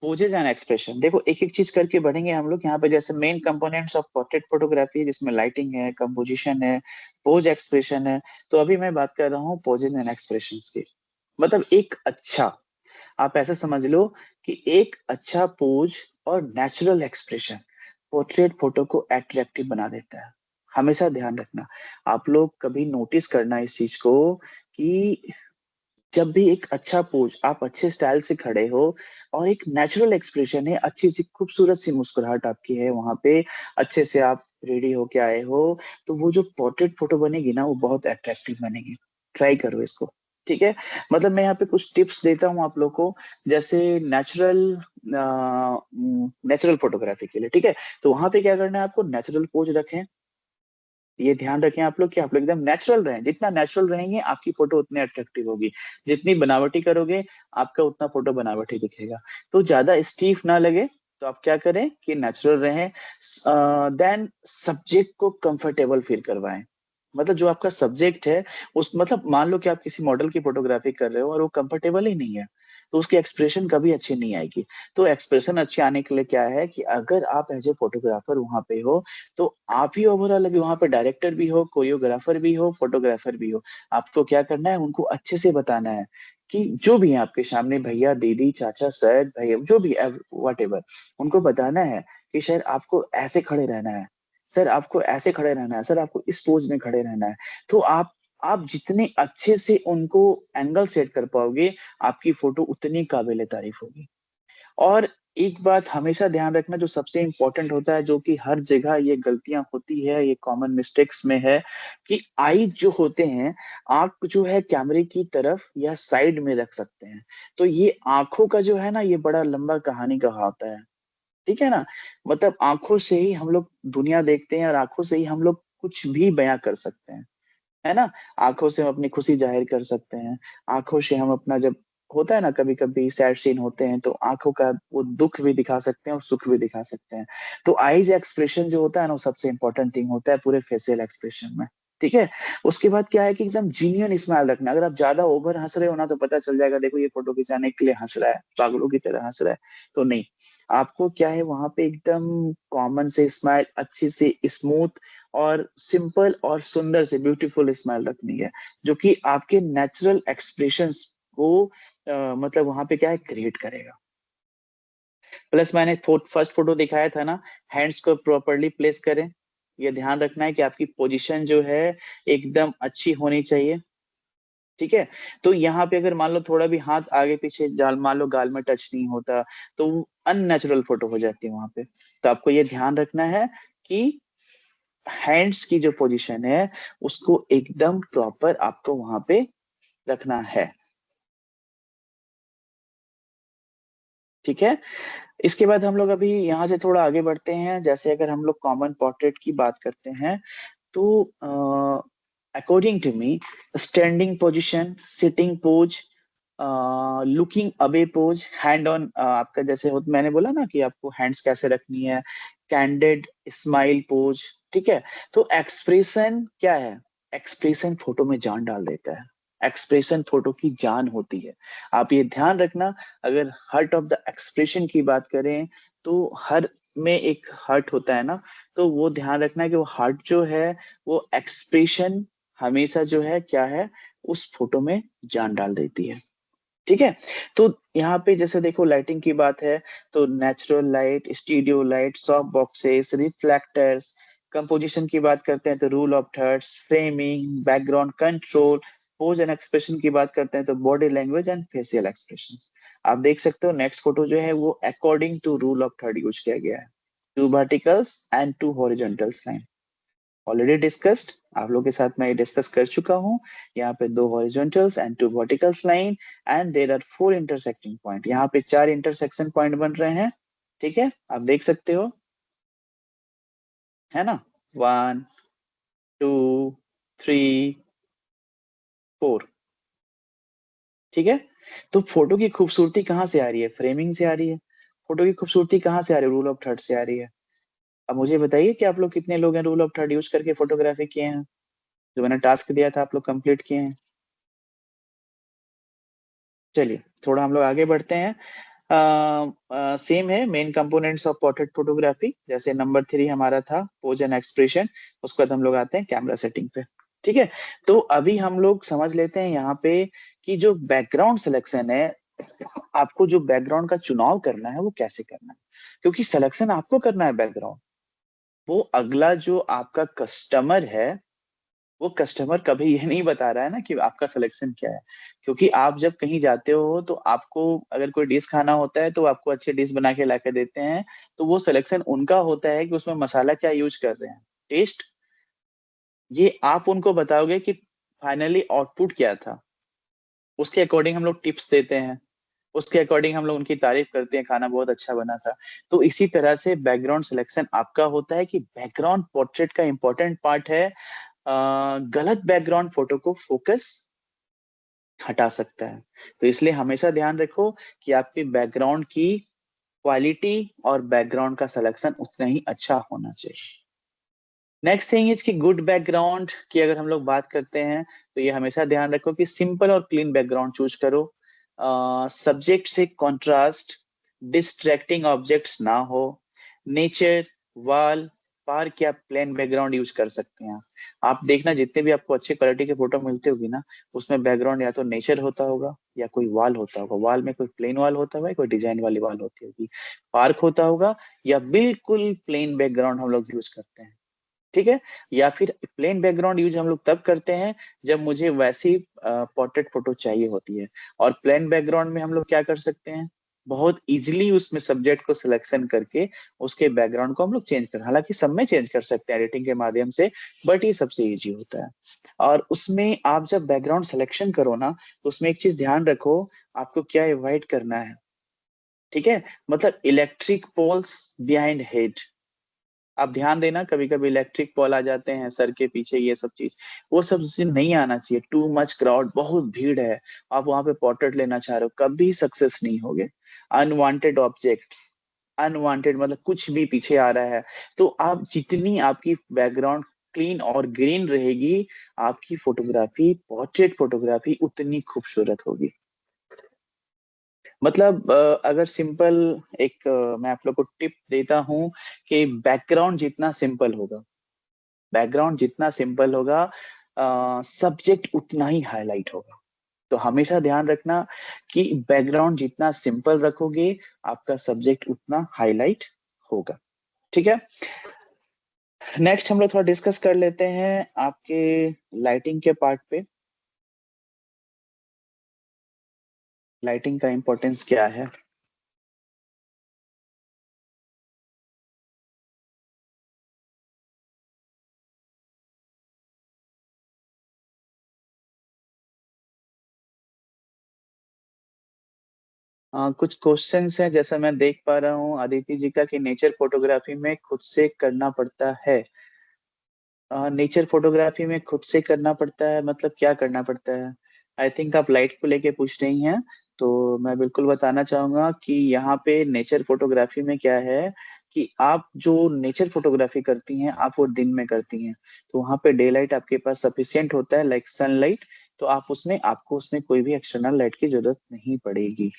पोजेज एंड एक्सप्रेशन। देखो एक एक चीज करके बढ़ेंगे हम लोग यहाँ पे। जैसे main components of portrait photography, जिसमें लाइटिंग है, कंपोजिशन है, पोज एक्सप्रेशन है। तो अभी मैं बात कर रहा हूँ पोजेज एंड एक्सप्रेशन की। मतलब एक अच्छा, आप ऐसा समझ लो कि एक अच्छा पोज और नेचुरल एक्सप्रेशन पोर्ट्रेट फोटो को अट्रैक्टिव बना देता है। हमेशा ध्यान रखना, आप लोग कभी नोटिस करना इस चीज को कि जब भी एक अच्छा पोज, आप अच्छे स्टाइल से खड़े हो और एक नेचुरल एक्सप्रेशन है, अच्छी सी खूबसूरत सी मुस्कुराहट आपकी है वहां पे, अच्छे से आप रेडी होके आए हो, तो वो जो पोर्ट्रेट फोटो बनेगी ना, वो बहुत अट्रैक्टिव बनेगी। ट्राई करो इसको। ठीक है, मतलब मैं यहाँ पे कुछ टिप्स देता हूँ आप लोग को। जैसे नेचुरल नेचुरल फोटोग्राफी के लिए, ठीक है, तो वहां पे क्या करना है, आपको नेचुरल पोज रखें। ये ध्यान रखें आप लोग कि आप लोग एकदम नेचुरल रहें। जितना नेचुरल रहेंगे आपकी फोटो उतनी अट्रैक्टिव होगी। जितनी बनावटी करोगे आपका उतना फोटो बनावटी दिखेगा। तो ज्यादा स्टीफ ना लगे, तो आप क्या करें कि नेचुरल रहें। देन सब्जेक्ट को कंफर्टेबल फील करवाएं। मतलब जो आपका सब्जेक्ट है, उस मतलब मान लो कि आप किसी मॉडल की फोटोग्राफी कर रहे हो और वो कंफर्टेबल ही नहीं है, तो उसकी एक्सप्रेशन कभी अच्छी नहीं आएगी। तो एक्सप्रेशन अच्छी आने के लिए क्या है कि अगर आप एज ए फोटोग्राफर वहां पे हो, तो आप ही ओवरऑल, अभी वहां पे डायरेक्टर भी हो, कोरियोग्राफर भी हो, फोटोग्राफर भी हो, आपको क्या करना है, उनको अच्छे से बताना है कि जो भी है आपके सामने, भैया, दीदी, चाचा, सर, भैया, जो भी वट एवर, उनको बताना है कि सर आपको ऐसे खड़े रहना है, सर आपको ऐसे खड़े रहना है, सर आपको इस पोज में खड़े रहना है। तो आप जितने अच्छे से उनको एंगल सेट कर पाओगे, आपकी फोटो उतनी काबिले तारीफ होगी। और एक बात हमेशा ध्यान रखना, जो सबसे इंपॉर्टेंट होता है, जो कि हर जगह ये गलतियां होती है, ये कॉमन मिस्टेक्स में है, कि आई जो होते हैं, आंख जो है कैमरे की तरफ या साइड में रख सकते हैं। तो ये आंखों का जो है ना, ये बड़ा लंबा कहानी का होता है। ठीक है ना, मतलब आंखों से ही हम लोग दुनिया देखते हैं और आंखों से ही हम लोग कुछ भी बयां कर सकते हैं, है ना। आंखों से हम अपनी खुशी जाहिर कर सकते हैं। आंखों से हम अपना, जब होता है ना कभी कभी सैड सीन होते हैं, तो आंखों का वो दुख भी दिखा सकते हैं और सुख भी दिखा सकते हैं। तो आईज एक्सप्रेशन जो होता है ना, वो सबसे इंपॉर्टेंट थिंग होता है पूरे फेशियल एक्सप्रेशन में। ठीक है, उसके बाद क्या है कि एकदम जीनियन स्माइल रखना। अगर आप ज्यादा ओवर हंस रहे हो ना, तो पता चल जाएगा, देखो ये फोटो खिंचाने के लिए हंस रहा है, पागलों की तरह हंस रहा है। तो नहीं, आपको क्या है, वहां पे एकदम कॉमन से स्माइल, अच्छी से स्मूथ और सिंपल और सुंदर से ब्यूटीफुल स्माइल रखनी है, जो कि आपके नेचुरल एक्सप्रेशंस को मतलब वहां पे क्या है, क्रिएट करेगा। प्लस मैंने फर्स्ट फोटो दिखाया था ना, हैंड्स को प्रॉपरली प्लेस करें। ये ध्यान रखना है कि आपकी पोजीशन जो है एकदम अच्छी होनी चाहिए। ठीक है, तो यहाँ पे अगर मान लो थोड़ा भी हाथ आगे पीछे, जाल मान लो गाल में टच नहीं होता, तो अननेचुरल फोटो हो जाती है वहां पे। तो आपको ये ध्यान रखना है कि हैंड्स की जो पोजीशन है, उसको एकदम प्रॉपर आपको वहां पे रखना है। ठीक है, इसके बाद हम लोग अभी यहाँ से थोड़ा आगे बढ़ते हैं। जैसे अगर हम लोग कॉमन पोर्ट्रेट की बात करते हैं, तो according to me, standing position, sitting pose, looking away pose, hand on, आपका जैसे हो, मैंने बोला ना कि आपको हैंड्स कैसे रखनी है, कैंडेड स्माइल पोज। ठीक है, तो एक्सप्रेशन क्या है, एक्सप्रेशन फोटो में जान डाल देता है। एक्सप्रेशन फोटो की जान होती है। आप ये ध्यान रखना। अगर हार्ट ऑफ द एक्सप्रेशन की बात करें, तो हर में एक हार्ट होता है ना, तो वो ध्यान रखना है कि वो हार्ट जो है, वो एक्सप्रेशन हमेशा जो है क्या है, उस फोटो में जान डाल देती है। ठीक है, तो यहाँ पे जैसे देखो लाइटिंग की बात है, तो natural light, studio light, soft boxes, reflectors. Composition की बात करते हैं तो rule of thirds, framing, background control, pose and expression की बात करते हैं तो body language and facial expression. आप देख सकते हो नेक्स्ट फोटो जो है वो according to rule of third use किया गया है, 2 verticals and 2 horizontals line. Already discussed, आप लोग के साथ मैं डिस्कस कर चुका हूँ। यहाँ पे 2 horizontals and 2 verticals line and there are 4 intersecting point. यहाँ पे 4 इंटरसेक्शन पॉइंट बन रहे हैं, ठीक है, आप देख सकते हो, है ना, 1, 2, 3, 4, ठीक है। तो फोटो की खूबसूरती कहाँ से आ रही है? फ्रेमिंग से आ रही है। फोटो की खूबसूरती कहाँ से आ रही है? रूल ऑफ थर्ड से आ रही है। अब मुझे बताइए कि आप लोग कितने लोग हैं रूल ऑफ थर्ड यूज करके फोटोग्राफी किए हैं? जो मैंने टास्क दिया था आप लोग कंप्लीट किए हैं? चलिए थोड़ा हम लोग आगे बढ़ते हैं। सेम है main components of portrait photography, जैसे नंबर 3 हमारा था पोज एंड एक्सप्रेशन, उसके बाद हम लोग आते हैं कैमरा सेटिंग पे, ठीक है। तो अभी हम लोग समझ लेते हैं यहाँ पे कि जो बैकग्राउंड सिलेक्शन है, आपको जो बैकग्राउंड का चुनाव करना है वो कैसे करना है, क्योंकि सिलेक्शन आपको करना है बैकग्राउंड। वो अगला जो आपका कस्टमर है, वो कस्टमर कभी ये नहीं बता रहा है ना कि आपका सिलेक्शन क्या है। क्योंकि आप जब कहीं जाते हो तो आपको अगर कोई डिश खाना होता है तो आपको अच्छी डिश बना के ला के देते हैं, तो वो सिलेक्शन उनका होता है कि उसमें मसाला क्या यूज कर रहे हैं, टेस्ट, ये आप उनको बताओगे कि फाइनली आउटपुट क्या था। उसके अकॉर्डिंग हम लोग टिप्स देते हैं, उसके अकॉर्डिंग हम लोग उनकी तारीफ करते हैं, खाना बहुत अच्छा बना था। तो इसी तरह से बैकग्राउंड सिलेक्शन आपका होता है कि बैकग्राउंड पोर्ट्रेट का इंपॉर्टेंट पार्ट है। गलत बैकग्राउंड फोटो को फोकस हटा सकता है। तो इसलिए हमेशा ध्यान रखो कि आपकी बैकग्राउंड की क्वालिटी और बैकग्राउंड का सिलेक्शन उतना ही अच्छा होना चाहिए। नेक्स्ट थिंग इज कि गुड बैकग्राउंड की अगर हम लोग बात करते हैं तो ये हमेशा ध्यान रखो कि सिंपल और क्लीन बैकग्राउंड चूज करो। सब्जेक्ट से कॉन्ट्रास्ट, डिस्ट्रैक्टिंग ऑब्जेक्ट्स ना हो, नेचर, वॉल, पार्क या प्लेन बैकग्राउंड यूज कर सकते हैं। आप देखना जितने भी आपको अच्छे क्वालिटी के फोटो मिलते होगी ना, उसमें बैकग्राउंड या तो नेचर होता होगा या कोई वॉल होता होगा। वॉल में कोई प्लेन वॉल होता होगा, कोई डिजाइन वाली वॉल होती होगी, पार्क होता होगा, या बिल्कुल प्लेन बैकग्राउंड हम लोग यूज करते हैं, ठीक है। या फिर प्लेन बैकग्राउंड यूज हम लोग तब करते हैं जब मुझे वैसी पोर्ट्रेट फोटो चाहिए होती है। और प्लेन बैकग्राउंड में हम लोग क्या कर सकते हैं, बहुत इजीली उसमें सब्जेक्ट को सिलेक्शन करके उसके बैकग्राउंड को हम लोग चेंज कर, हालांकि सब में चेंज कर सकते हैं एडिटिंग के माध्यम से, बट ये सबसे इजी होता है। और उसमें आप जब बैकग्राउंड सिलेक्शन करो ना, तो उसमें एक चीज ध्यान रखो, आपको क्या अवॉइड करना है, ठीक है। मतलब इलेक्ट्रिक पोल्स बिहाइंड हेड, आप ध्यान देना, कभी कभी इलेक्ट्रिक पॉल आ जाते हैं सर के पीछे, ये सब चीज, वो सब चीज नहीं आना चाहिए। टू मच क्राउड, बहुत भीड़ है, आप वहां पे पोर्ट्रेट लेना चाह रहे हो, कभी सक्सेस नहीं होगे। अनवांटेड ऑब्जेक्ट्स, अनवांटेड मतलब कुछ भी पीछे आ रहा है, तो आप जितनी आपकी बैकग्राउंड क्लीन और ग्रीन रहेगी, आपकी फोटोग्राफी, पोर्ट्रेट फोटोग्राफी उतनी खूबसूरत होगी। मतलब अगर सिंपल एक मैं आप लोग को टिप देता हूँ कि बैकग्राउंड जितना सिंपल होगा, बैकग्राउंड जितना सिंपल होगा, सब्जेक्ट उतना ही हाईलाइट होगा। तो हमेशा ध्यान रखना कि बैकग्राउंड जितना सिंपल रखोगे, आपका सब्जेक्ट उतना हाईलाइट होगा, ठीक है। नेक्स्ट हम लोग थोड़ा डिस्कस कर लेते हैं आपके लाइटिंग के पार्ट पे। लाइटिंग का इम्पोर्टेंस क्या है? कुछ क्वेश्चंस हैं जैसा मैं देख पा रहा हूँ अदिति जी का, कि नेचर फोटोग्राफी में खुद से करना पड़ता है। नेचर फोटोग्राफी में खुद से करना पड़ता है मतलब क्या करना पड़ता है? आई थिंक आप लाइट को लेके पूछ रही हैं। तो मैं बिल्कुल बताना चाहूंगा कि यहाँ पे नेचर फोटोग्राफी में क्या है, कि आप जो नेचर फोटोग्राफी करती हैं आप वो दिन में करती हैं, तो वहाँ पे डे लाइट आपके पास सफिशियंट होता है, लाइक सनलाइट। तो आप उसमें, आपको उसमें कोई भी एक्सटर्नल लाइट की जरूरत नहीं पड़ेगी।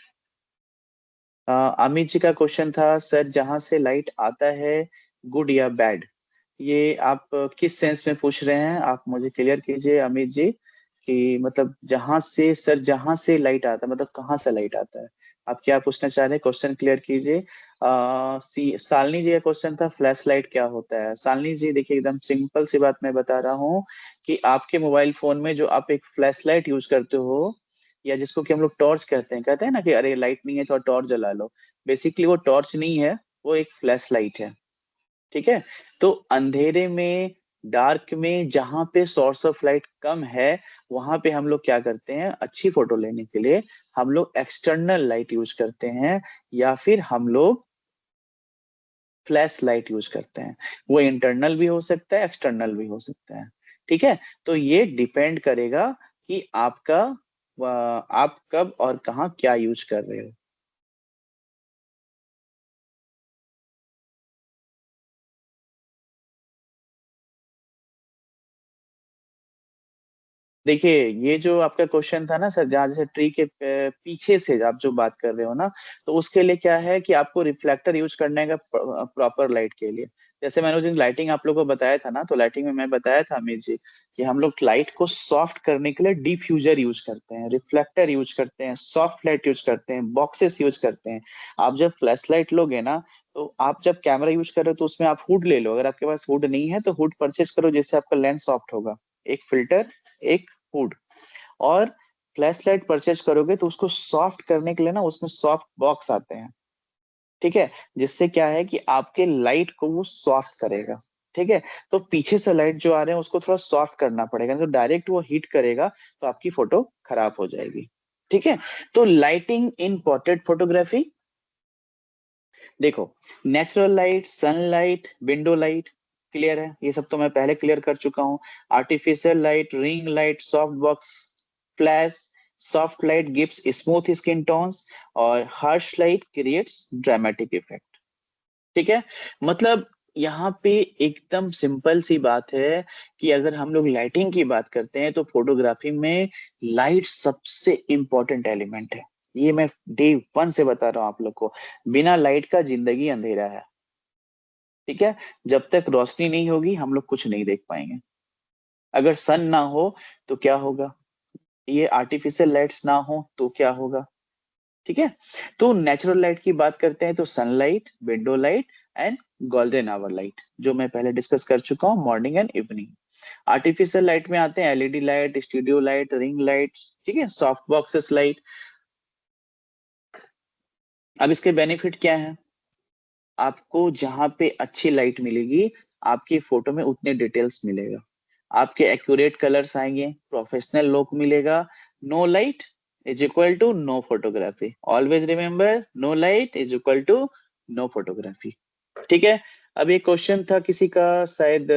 अमित जी का क्वेश्चन था, सर जहां से लाइट आता है, गुड या बैड, ये आप किस सेंस में पूछ रहे हैं? आप मुझे क्लियर कीजिए अमित जी, कि मतलब जहां से, सर जहां से लाइट आता है मतलब कहाँ से लाइट आता है, आप क्या पूछना चाह रहे हैं, क्वेश्चन क्लियर कीजिए। शालिनी जी का क्वेश्चन था फ्लैश लाइट क्या होता है। शालिनी जी देखिए, एकदम सिंपल सी बात मैं बता रहा हूँ कि आपके मोबाइल फोन में जो आप एक फ्लैश लाइट यूज करते हो, या जिसको कि हम लोग टॉर्च कहते हैं ना, कि अरे लाइट नहीं है तो टॉर्च जला लो। बेसिकली वो टॉर्च नहीं है, वो एक फ्लैश लाइट है। ठीक है। तो अंधेरे में, डार्क में, जहां पे सोर्स ऑफ लाइट कम है, वहां पे हम लोग क्या करते हैं, अच्छी फोटो लेने के लिए हम लोग एक्सटर्नल लाइट यूज करते हैं, या फिर हम लोग फ्लैश लाइट यूज करते हैं। वो इंटरनल भी हो सकता है, एक्सटर्नल भी हो सकता है। ठीक है। तो ये डिपेंड करेगा कि आपका आप कब और कहाँ क्या यूज कर रहे हो। देखिए, ये जो आपका क्वेश्चन था ना सर, जहाँ जैसे ट्री के पीछे से आप जो बात कर रहे हो ना, तो उसके लिए क्या है कि आपको रिफ्लेक्टर यूज करने का प्रॉपर लाइट के लिए। जैसे मैंने जिन लाइटिंग आप लोगों को बताया था ना, तो लाइटिंग में मैं बताया था अमित जी कि हम लोग लाइट को सॉफ्ट करने के लिए डिफ्यूजर यूज करते हैं, रिफ्लेक्टर यूज करते हैं, सॉफ्ट लाइट यूज करते हैं, बॉक्सेस यूज करते हैं। आप जब फ्लैश लाइट लोगे ना, तो आप जब कैमरा यूज कर रहे हो तो उसमें आप हुड ले लो। अगर आपके पास हुड नहीं है तो हुड परचेज करो, जिससे आपका लेंस सॉफ्ट होगा। एक फिल्टर, एक हुड, और फ्लैश लाइट परचेज करोगे तो उसको सॉफ्ट करने के लिए ना उसमें सॉफ्ट बॉक्स आते हैं। ठीक है। जिससे क्या है कि आपके लाइट को वो सॉफ्ट करेगा। ठीक है। तो पीछे से लाइट जो आ रहे हैं उसको थोड़ा सॉफ्ट करना पड़ेगा, तो डायरेक्ट वो हीट करेगा तो आपकी फोटो खराब हो जाएगी। ठीक है। तो लाइटिंग इन पोर्ट्रेट फोटोग्राफी, देखो, natural light, sunlight, window light, clear है, ये सब तो मैं पहले क्लियर कर चुका हूँ। Artificial light, ring light, soft box, flash. Soft light gives smooth skin tones, और harsh light creates dramatic effect. ठीक है। मतलब यहाँ पे एकदम सिंपल सी बात है कि अगर हम लोग लाइटिंग की बात करते हैं तो फोटोग्राफी में लाइट सबसे इंपॉर्टेंट एलिमेंट है। ये मैं डे वन से बता रहा हूँ आप लोग को। बिना लाइट का जिंदगी अंधेरा है। ठीक है। जब तक रोशनी नहीं होगी हम लोग कुछ नहीं देख पाएंगे। अगर सन ना हो तो क्या होगा, ये आर्टिफिशियल लाइट्स ना हो तो क्या होगा। ठीक है। तो नेचुरल लाइट की बात करते हैं तो sunlight, window light, and golden hour light, जो मैं पहले डिस्कस कर चुका हूँ, morning and evening. Artificial light में आते हैं LED light, studio light, ring light. ठीक है, सॉफ्ट बॉक्सेस लाइट। अब इसके बेनिफिट क्या है, आपको जहां पे अच्छी लाइट मिलेगी आपकी फोटो में उतने डिटेल्स मिलेगा, आपके एक्यूरेट कलर्स आएंगे, प्रोफेशनल लुक मिलेगा। No light is equal to no photography, always remember, no light is equal to no photography. ठीक है। अब एक क्वेश्चन था किसी का, शायद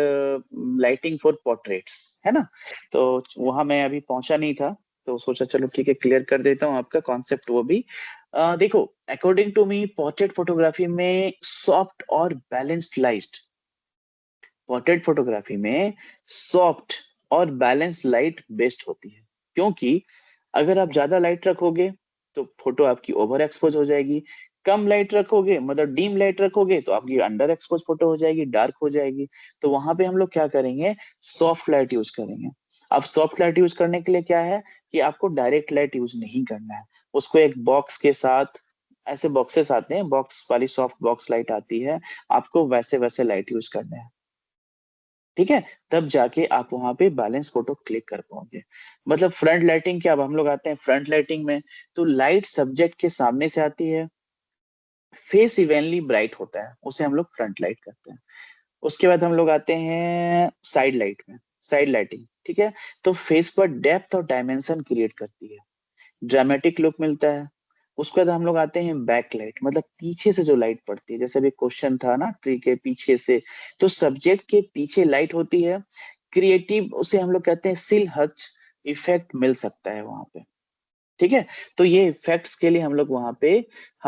लाइटिंग फॉर पोर्ट्रेट्स, है ना, तो वहां मैं अभी पहुंचा नहीं था, तो सोचा चलो ठीक है क्लियर कर देता हूँ आपका कॉन्सेप्ट वो भी। देखो, according to me portrait photography में सॉफ्ट और बैलेंस्ड लाइट, पोर्ट्रेट फोटोग्राफी में सॉफ्ट और बैलेंस लाइट बेस्ट होती है। क्योंकि अगर आप ज्यादा लाइट रखोगे तो फोटो आपकी ओवर एक्सपोज हो जाएगी, कम लाइट रखोगे मतलब डीम लाइट रखोगे तो आपकी अंडर एक्सपोज फोटो हो जाएगी, डार्क हो जाएगी। तो वहां पे हम लोग क्या करेंगे, सॉफ्ट लाइट यूज करेंगे। अब सॉफ्ट लाइट यूज करने के लिए क्या है कि आपको डायरेक्ट लाइट यूज नहीं करना है, उसको एक बॉक्स के साथ, ऐसे बॉक्सेस आते हैं, बॉक्स वाली सॉफ्ट बॉक्स लाइट आती है, आपको वैसे वैसे लाइट यूज करना है। ठीक है। तब जाके आप वहां पे बैलेंस फोटो क्लिक कर पाओगे। मतलब फ्रंट लाइटिंग क्या, अब हम लोग आते हैं फ्रंट लाइटिंग में, तो लाइट सब्जेक्ट के सामने से आती है, फेस इवनली ब्राइट होता है, उसे हम लोग फ्रंट लाइट करते हैं। उसके बाद हम लोग आते हैं साइड लाइट में, साइड लाइटिंग। ठीक है। तो फेस पर डेप्थ और डायमेंशन क्रिएट करती है, ड्रामेटिक लुक मिलता है। उसके बाद हम लोग आते हैं बैक लाइट, मतलब पीछे से जो लाइट पड़ती है, जैसे अभी क्वेश्चन था ना ट्री के पीछे से, तो सब्जेक्ट के पीछे लाइट होती है, क्रिएटिव, उसे हम लोग कहते हैं सिल हच इफेक्ट मिल सकता है वहां पे। ठीक है। तो ये इफेक्ट्स के लिए हम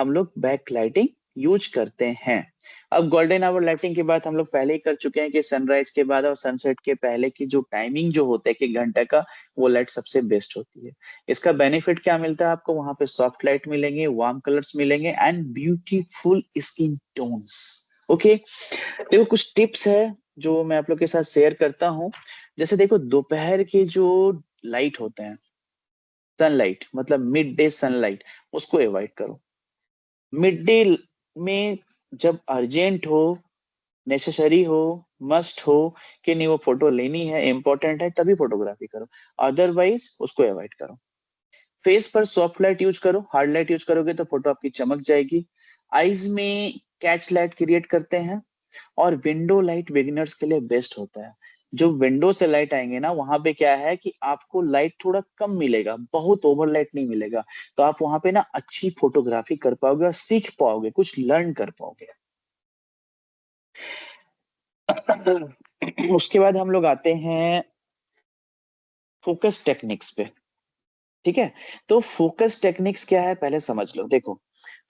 लोग बैक लाइटिंग यूज करते हैं। अब गोल्डन आवर लाइटिंग की बात हम लोग पहले ही कर चुके हैं कि सनराइज के बाद और सनसेट के पहले की जो टाइमिंग जो होता है कि घंटे का, वो लाइट सबसे बेस्ट होती है। इसका बेनिफिट क्या मिलता है आपको, वहां पे सॉफ्ट लाइट मिलेंगे, वार्म कलर्स मिलेंगे, and beautiful skin tones. Okay. देखो, कुछ टिप्स है जो मैं आप लोग के साथ शेयर करता हूँ। जैसे देखो, दोपहर के जो लाइट होते हैं, सनलाइट मतलब मिड डे सनलाइट, उसको अवॉइड करो। मिड डे में जब अर्जेंट हो, नेसेसरी हो, मस्ट हो कि नहीं वो फोटो लेनी है, इंपॉर्टेंट है, तभी फोटोग्राफी करो, अदरवाइज उसको अवॉइड करो। फेस पर सॉफ्ट लाइट यूज करो, हार्ड लाइट यूज करोगे तो फोटो आपकी चमक जाएगी। आईज में कैच लाइट क्रिएट करते हैं। और विंडो लाइट बिगिनर्स के लिए बेस्ट होता है। जो विंडो से लाइट आएंगे ना, वहां पे क्या है कि आपको लाइट थोड़ा कम मिलेगा, बहुत ओवर लाइट नहीं मिलेगा। तो आप वहां पे ना अच्छी फोटोग्राफी कर पाओगे और सीख पाओगे, कुछ लर्न कर पाओगे। उसके बाद हम लोग आते हैं फोकस टेक्निक्स पे। ठीक है। तो फोकस टेक्निक्स क्या है पहले समझ लो। देखो,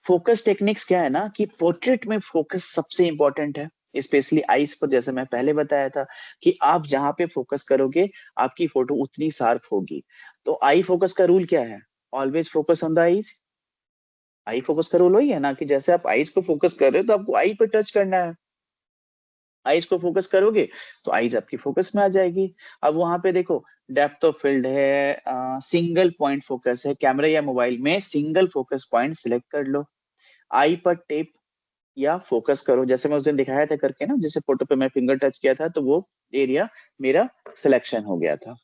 फोकस टेक्निक्स क्या है ना कि पोर्ट्रेट में फोकस सबसे इंपॉर्टेंट है, स्पेशली आईज पर। जैसे मैं पहले बताया था कि आप जहां पे फोकस करोगे आपकी फोटो उतनी शार्प होगी। तो आई फोकस का रूल क्या है? Always focus on the eyes. I focus का रूल वही है ना कि जैसे आप आईज को फोकस कर रहे हो तो आपको आई पे टच करना है। आईज को फोकस करोगे तो आईज आपकी फोकस में आ जाएगी। अब वहां पे देखो, डेप्थ ऑफ फील्ड है, सिंगल पॉइंट फोकस है, कैमरा या मोबाइल में सिंगल फोकस पॉइंट सिलेक्ट कर लो। आई पर टेप या फोकस करो, जैसे मैं उस दिन दिखाया था करके ना, जैसे फोटो पे मैं फिंगर टच किया था तो वो एरिया मेरा सिलेक्शन हो गया था।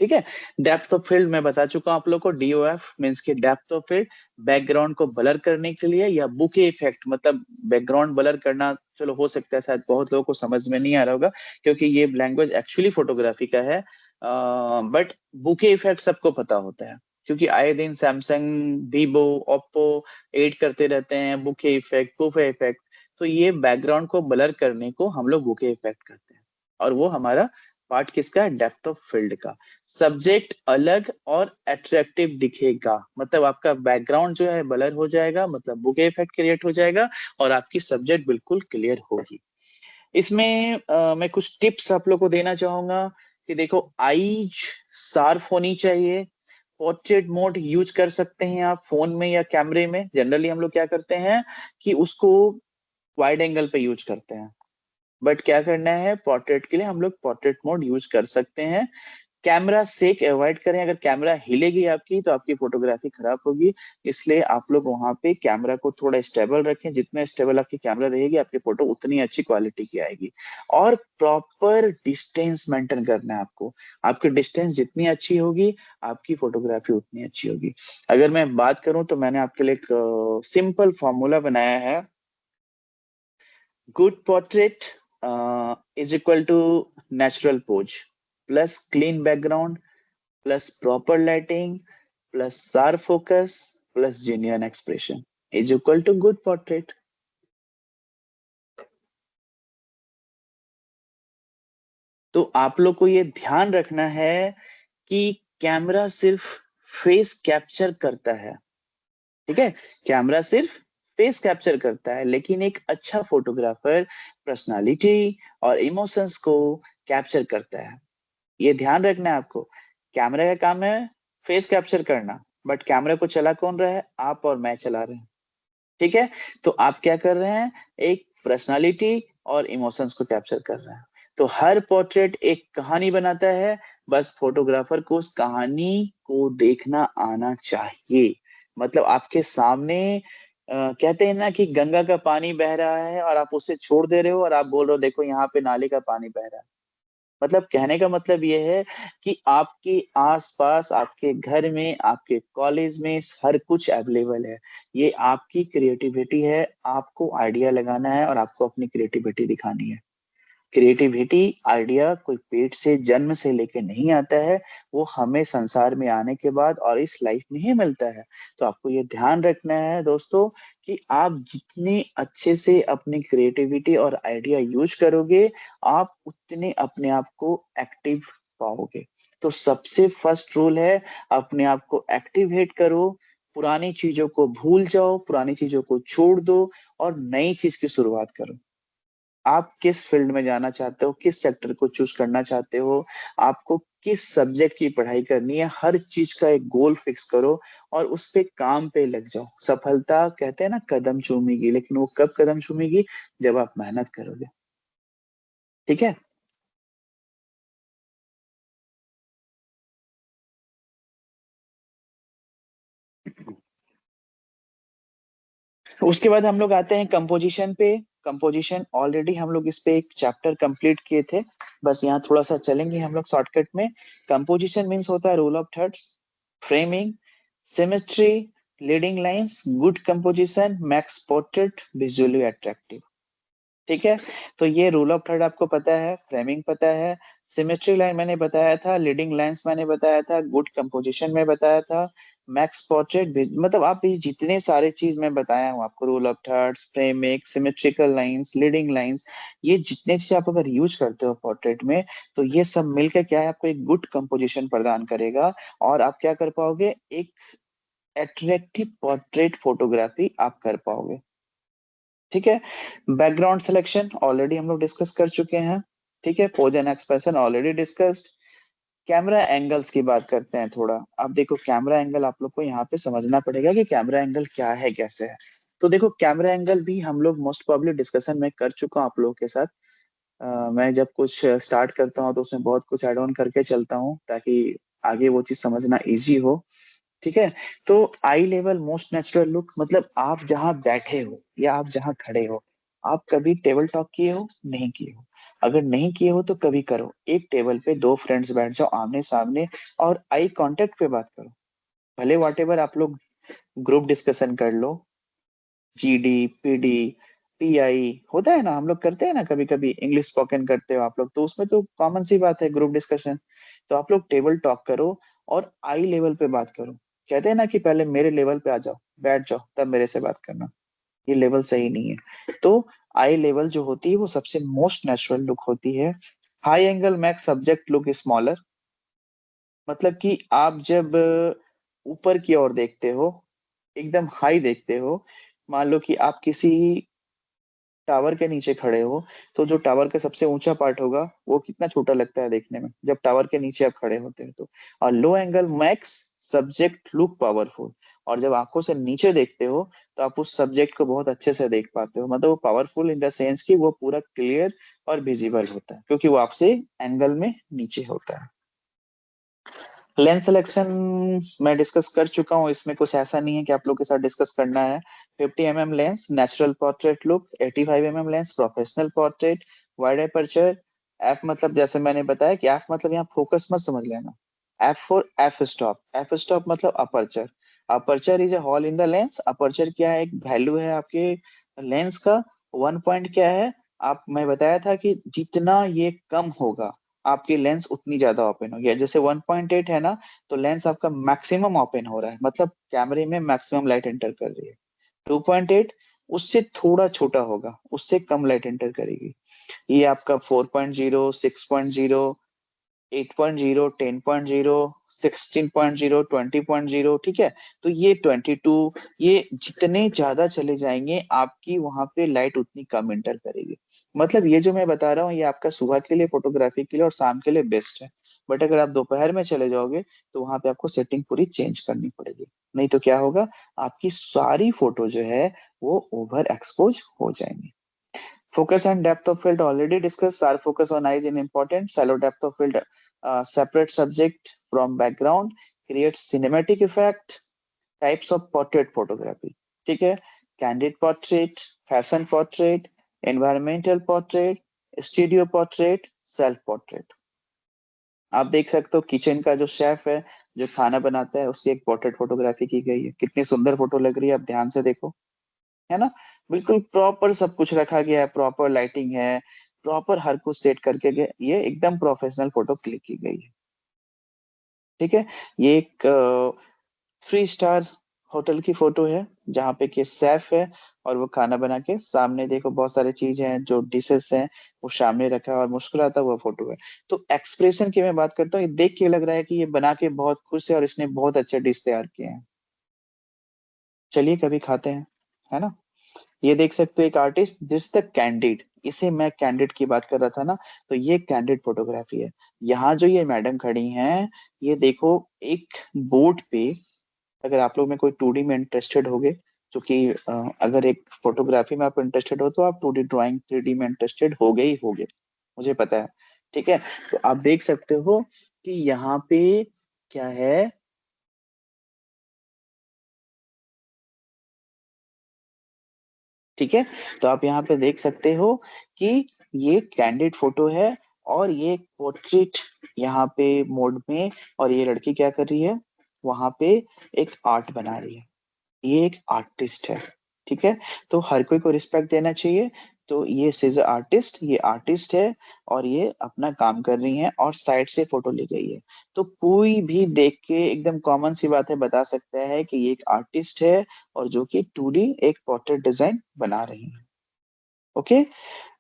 ठीक है। डेप्थ ऑफ फील्ड मैं बता चुका हूं आप लोग को, डीओएफ मींस के डेप्थ ऑफ फील्ड, बैकग्राउंड को ब्लर करने के लिए, या बुके इफेक्ट मतलब बैकग्राउंड ब्लर करना। चलो हो सकता है शायद बहुत लोगों को समझ में नहीं आ रहा होगा क्योंकि ये लैंग्वेज एक्चुअली फोटोग्राफी का है। बट बुके इफेक्ट सबको पता होता है क्योंकि आए दिन सैमसंग, वीवो, ओप्पो एड करते रहते हैं बुके इफेक्ट, बुफे इफेक्ट। तो ये बैकग्राउंड को ब्लर करने को हम लोग बुके इफेक्ट करते हैं। और वो हमारा पार्ट किसका है? डेप्थ ऑफ फील्ड का। सब्जेक्ट अलग और अट्रैक्टिव दिखेगा, मतलब आपका बैकग्राउंड जो है ब्लर हो जाएगा, मतलब बुके इफेक्ट क्रिएट हो जाएगा और आपकी सब्जेक्ट बिल्कुल क्लियर होगी। इसमें मैं कुछ टिप्स आप लोग को देना चाहूंगा कि देखो, आईज शार्प होनी चाहिए। पोर्ट्रेट मोड यूज कर सकते हैं आप फोन में या कैमरे में। जनरली हम लोग क्या करते हैं कि उसको वाइड एंगल पे यूज करते हैं, बट क्या करना है, पोर्ट्रेट के लिए हम लोग पोर्ट्रेट मोड यूज कर सकते हैं। कैमरा शेक अवॉइड करें, अगर कैमरा हिलेगी आपकी तो आपकी फोटोग्राफी खराब होगी। इसलिए आप लोग वहां पे कैमरा को थोड़ा स्टेबल रखें, जितना स्टेबल आपकी कैमरा रहेगी आपकी फोटो उतनी अच्छी क्वालिटी की आएगी। और प्रॉपर डिस्टेंस मेंटेन करना है आपको। आपकी डिस्टेंस जितनी अच्छी होगी आपकी फोटोग्राफी उतनी अच्छी होगी। अगर मैं बात करूं तो मैंने आपके लिए एक सिंपल फॉर्मूला बनाया है। Good portrait is equal to natural pose plus clean background plus proper lighting plus sharp focus plus genuine expression is equal to good portrait. तो आप लोग को ये ध्यान रखना है कि कैमरा सिर्फ फेस कैप्चर करता है। ठीक है। कैमरा सिर्फ फेस कैप्चर करता है, लेकिन एक अच्छा फोटोग्राफर पर्सनालिटी और इमोशंस को कैप्चर करता है। ये ध्यान रखना है आपको। कैमरा का काम है फेस कैप्चर करना, बट कैमरा को चला कौन रहा है? आप और मैं चला रहे हैं। ठीक है। तो आप क्या कर रहे हैं? एक पर्सनालिटी और इमोशंस को कैप्चर कर रहे हैं। तो हर पोर्ट्रेट एक कहानी बनाता है, बस फोटोग्राफर को उस कहानी को देखना आना चाहिए। मतलब आपके सामने कहते हैं ना कि गंगा का पानी बह रहा है और आप उसे छोड़ दे रहे हो और आप बोल रहे हो देखो यहाँ पे नाले का पानी बह रहा है। मतलब कहने का मतलब ये है कि आपके आसपास, आपके घर में, आपके कॉलेज में हर कुछ अवेलेबल है। ये आपकी क्रिएटिविटी है, आपको आइडिया लगाना है और आपको अपनी क्रिएटिविटी दिखानी है। क्रिएटिविटी आइडिया कोई पेट से जन्म से लेके नहीं आता है, वो हमें संसार में आने के बाद और इस लाइफ में ही मिलता है। तो आपको ये ध्यान रखना है दोस्तों कि आप जितने अच्छे से अपनी क्रिएटिविटी और आइडिया यूज करोगे आप उतने अपने आप को एक्टिव पाओगे। तो सबसे फर्स्ट रूल है अपने आप को एक्टिवेट करो। पुरानी चीजों को भूल जाओ, पुरानी चीजों को छोड़ दो और नई चीज की शुरुआत करो। आप किस फील्ड में जाना चाहते हो, किस सेक्टर को चूज करना चाहते हो, आपको किस सब्जेक्ट की पढ़ाई करनी है, हर चीज का एक गोल फिक्स करो और उस पे काम पे लग जाओ। सफलता कहते हैं ना कदम चूमेगी, लेकिन वो कब कदम चूमेगी? जब आप मेहनत करोगे। ठीक है। उसके बाद हम लोग आते हैं कंपोजिशन पे। कंपोजिशन ऑलरेडी हम लोग इस पे एक चैप्टर कंप्लीट किए थे, बस यहाँ थोड़ा सा चलेंगे हम लोग शॉर्टकट में। कंपोजिशन मीन्स होता है rule of thirds, framing, symmetry, leading lines, good composition, max portrait, visually attractive. ठीक है, तो ये रूल ऑफ थर्ड आपको पता है, फ्रेमिंग पता है, सिमेट्री लाइन मैंने बताया था, लीडिंग लाइंस मैंने बताया था, गुड कंपोजिशन में बताया था, मैक्स पोर्ट्रेट, मतलब आप ये जितने सारे चीज मैं बताया हूँ आपको, rule of thirds, framing, symmetrical lines, leading lines, ये जितने चीज आप अगर यूज करते हो पोर्ट्रेट में, तो ये सब मिलकर क्या है, आपको एक गुड कंपोजिशन प्रदान करेगा, और आप क्या कर पाओगे, एक अट्रैक्टिव पोर्ट्रेट फोटोग्राफी आप कर पाओगे। ठीक है, बैकग्राउंड सिलेक्शन ऑलरेडी हम लोग डिस्कस कर चुके हैं। ठीक है, pose and expression already discussed. Camera angles की बात करते हैं थोड़ा। अब देखो कैमरा एंगल आप लोग को यहाँ पे समझना पड़ेगा कि कैमरा एंगल क्या है, कैसे है। तो देखो कैमरा एंगल भी हम लोग मोस्ट प्रोबेबली डिस्कशन में कर चुका हूँ आप लोगों के साथ। मैं जब कुछ स्टार्ट करता हूँ तो उसमें बहुत कुछ ऐड ऑन करके चलता हूँ ताकि आगे वो चीज समझना इजी हो। ठीक है, तो आई लेवल मोस्ट नेचुरल लुक, मतलब आप जहां बैठे हो या आप जहां खड़े हो, आप कभी टेबल टॉक किए हो, नहीं किए हो? अगर नहीं किए हो तो कभी करो, एक टेबल पे दो फ्रेंड्स बैठ जाओ आमने सामने और आई कांटेक्ट पे बात करो। भले वॉट एवर आप लोग ग्रुप डिस्कशन कर लो, जीडी, पीडी, पीआई होता है ना, हम लोग करते हैं ना, कभी कभी इंग्लिश स्पोकन करते हो आप लोग, तो उसमें तो कॉमन सी बात है ग्रुप डिस्कशन। तो आप लोग टेबल टॉक करो और आई लेवल पे बात करो। कहते हैं ना कि पहले मेरे लेवल पे आ जाओ, बैठ जाओ, तब मेरे से बात करना। ये लेवल सही नहीं है। तो आई लेवल जो होती है वो सबसे मोस्ट नेचुरल लुक होती है। High angle makes subject look smaller, मतलब कि आप जब ऊपर की ओर देखते हो, एकदम हाई देखते हो, मान लो कि आप किसी टावर के नीचे खड़े हो, तो जो टावर का सबसे ऊंचा पार्ट होगा वो कितना छोटा लगता है देखने में जब टावर के नीचे आप खड़े होते हैं तो। और low angle makes subject look powerful, और जब आंखों से नीचे देखते हो तो आप उस सब्जेक्ट को बहुत अच्छे से देख पाते हो, मतलब वो पावरफुल इन द सेंस कि वो पूरा क्लियर और विजिबल होता है क्योंकि वो आपसे एंगल में नीचे होता है। लेंस सिलेक्शन मैं डिस्कस कर चुका हूँ, इसमें कुछ ऐसा नहीं है कि आप लोग के साथ डिस्कस करना है। 50 mm lens natural portrait look, 85 mm lens professional portrait, wide aperture. F मतलब जैसे मैंने बताया कि एफ मतलब यहाँ फोकस मत समझ लेना, F for F stop, F stop मतलब aperture. Aperture is a hole in the lens. Aperture क्या है, एक वैल्यू है आपके लेंस का। वन पॉइंट क्या है, आप मैं बताया था कि जितना ये कम होगा आपकी लेंस उतनी ज्यादा ओपन होगी। जैसे 1.8 है ना, तो लेंस आपका मैक्सिमम ओपन हो रहा है, मतलब कैमरे में मैक्सिमम लाइट एंटर कर रही है। 2.8 उससे थोड़ा छोटा होगा, उससे कम लाइट एंटर करेगी। ये आपका 4.0, 6.0, 8.0, 10.0, 16.0, 20.0, ठीक है। तो ये 22, ये जितने ज्यादा चले जाएंगे आपकी वहां पे लाइट उतनी कम इंटर करेगी। मतलब ये जो मैं बता रहा हूँ ये आपका सुबह के लिए फोटोग्राफी के लिए और शाम के लिए बेस्ट है। बट अगर आप दोपहर में चले जाओगे तो वहां पे आपको सेटिंग पूरी चेंज करनी पड़ेगी, नहीं तो क्या होगा, आपकी सारी फोटो जो है वो ओवर एक्सपोज हो जाएंगी। Focus and depth of field already discussed. Sharp focus on eyes is important. Shallow depth of field separate subject from background, creates cinematic effect. Types of portrait photography. ठीक है, candid portrait, fashion portrait, environmental portrait, studio portrait, self portrait. आप देख सकते हो किचन का जो शेफ है, जो खाना बनाता है, उसकी एक पोर्ट्रेट फोटोग्राफी की गई है। कितनी सुंदर फोटो लग रही है, आप ध्यान से देखो, है ना। बिल्कुल प्रॉपर सब कुछ रखा गया है, प्रॉपर लाइटिंग है, प्रॉपर हर कुछ सेट करके ये एकदम प्रोफेशनल फोटो क्लिक की गई है। ठीक है, ये एक 3 स्टार होटल की फोटो है जहाँ पे कि शेफ है और वो खाना बना के सामने, देखो बहुत सारी चीजें हैं, जो डिशेस हैं वो सामने रखा है और मुस्कुराता हुआ फोटो है। तो एक्सप्रेशन की मैं बात करता हूँ, ये देख के लग रहा है कि ये बना के बहुत खुश है और इसने बहुत अच्छे डिश तैयार किए हैं। चलिए कभी खाते हैं, है ना। ये देख सकते हो एक आर्टिस्ट, दिस द कैंडिड, इसे मैं कैंडिड की बात कर रहा था ना, तो ये कैंडिड फोटोग्राफी है। यहाँ जो ये मैडम खड़ी हैं, ये देखो एक बोर्ड पे, अगर आप लोग में कोई 2D में इंटरेस्टेड होगे, जो कि अगर एक फोटोग्राफी में आप इंटरेस्टेड हो तो आप 2D ड्राइंग, 3D में इंटरेस्टेड हो गए, मुझे पता है। ठीक है, तो आप देख सकते हो कि यहाँ पे क्या है, ठीक है। तो आप यहाँ पे देख सकते हो कि ये कैंडिड फोटो है और ये पोर्ट्रेट यहाँ पे मोड में, और ये लड़की क्या कर रही है, वहां पे एक आर्ट बना रही है। ये एक आर्टिस्ट है। ठीक है। तो हर कोई को रिस्पेक्ट देना चाहिए। तो ये इज आर्टिस्ट, ये आर्टिस्ट है और ये अपना काम कर रही है और साइड से फोटो ली गई है। तो कोई भी देख के एकदम कॉमन सी बात है बता सकता है कि ये एक आर्टिस्ट है और जो कि 2D एक पोर्ट्रेट डिजाइन बना रही है। ओके।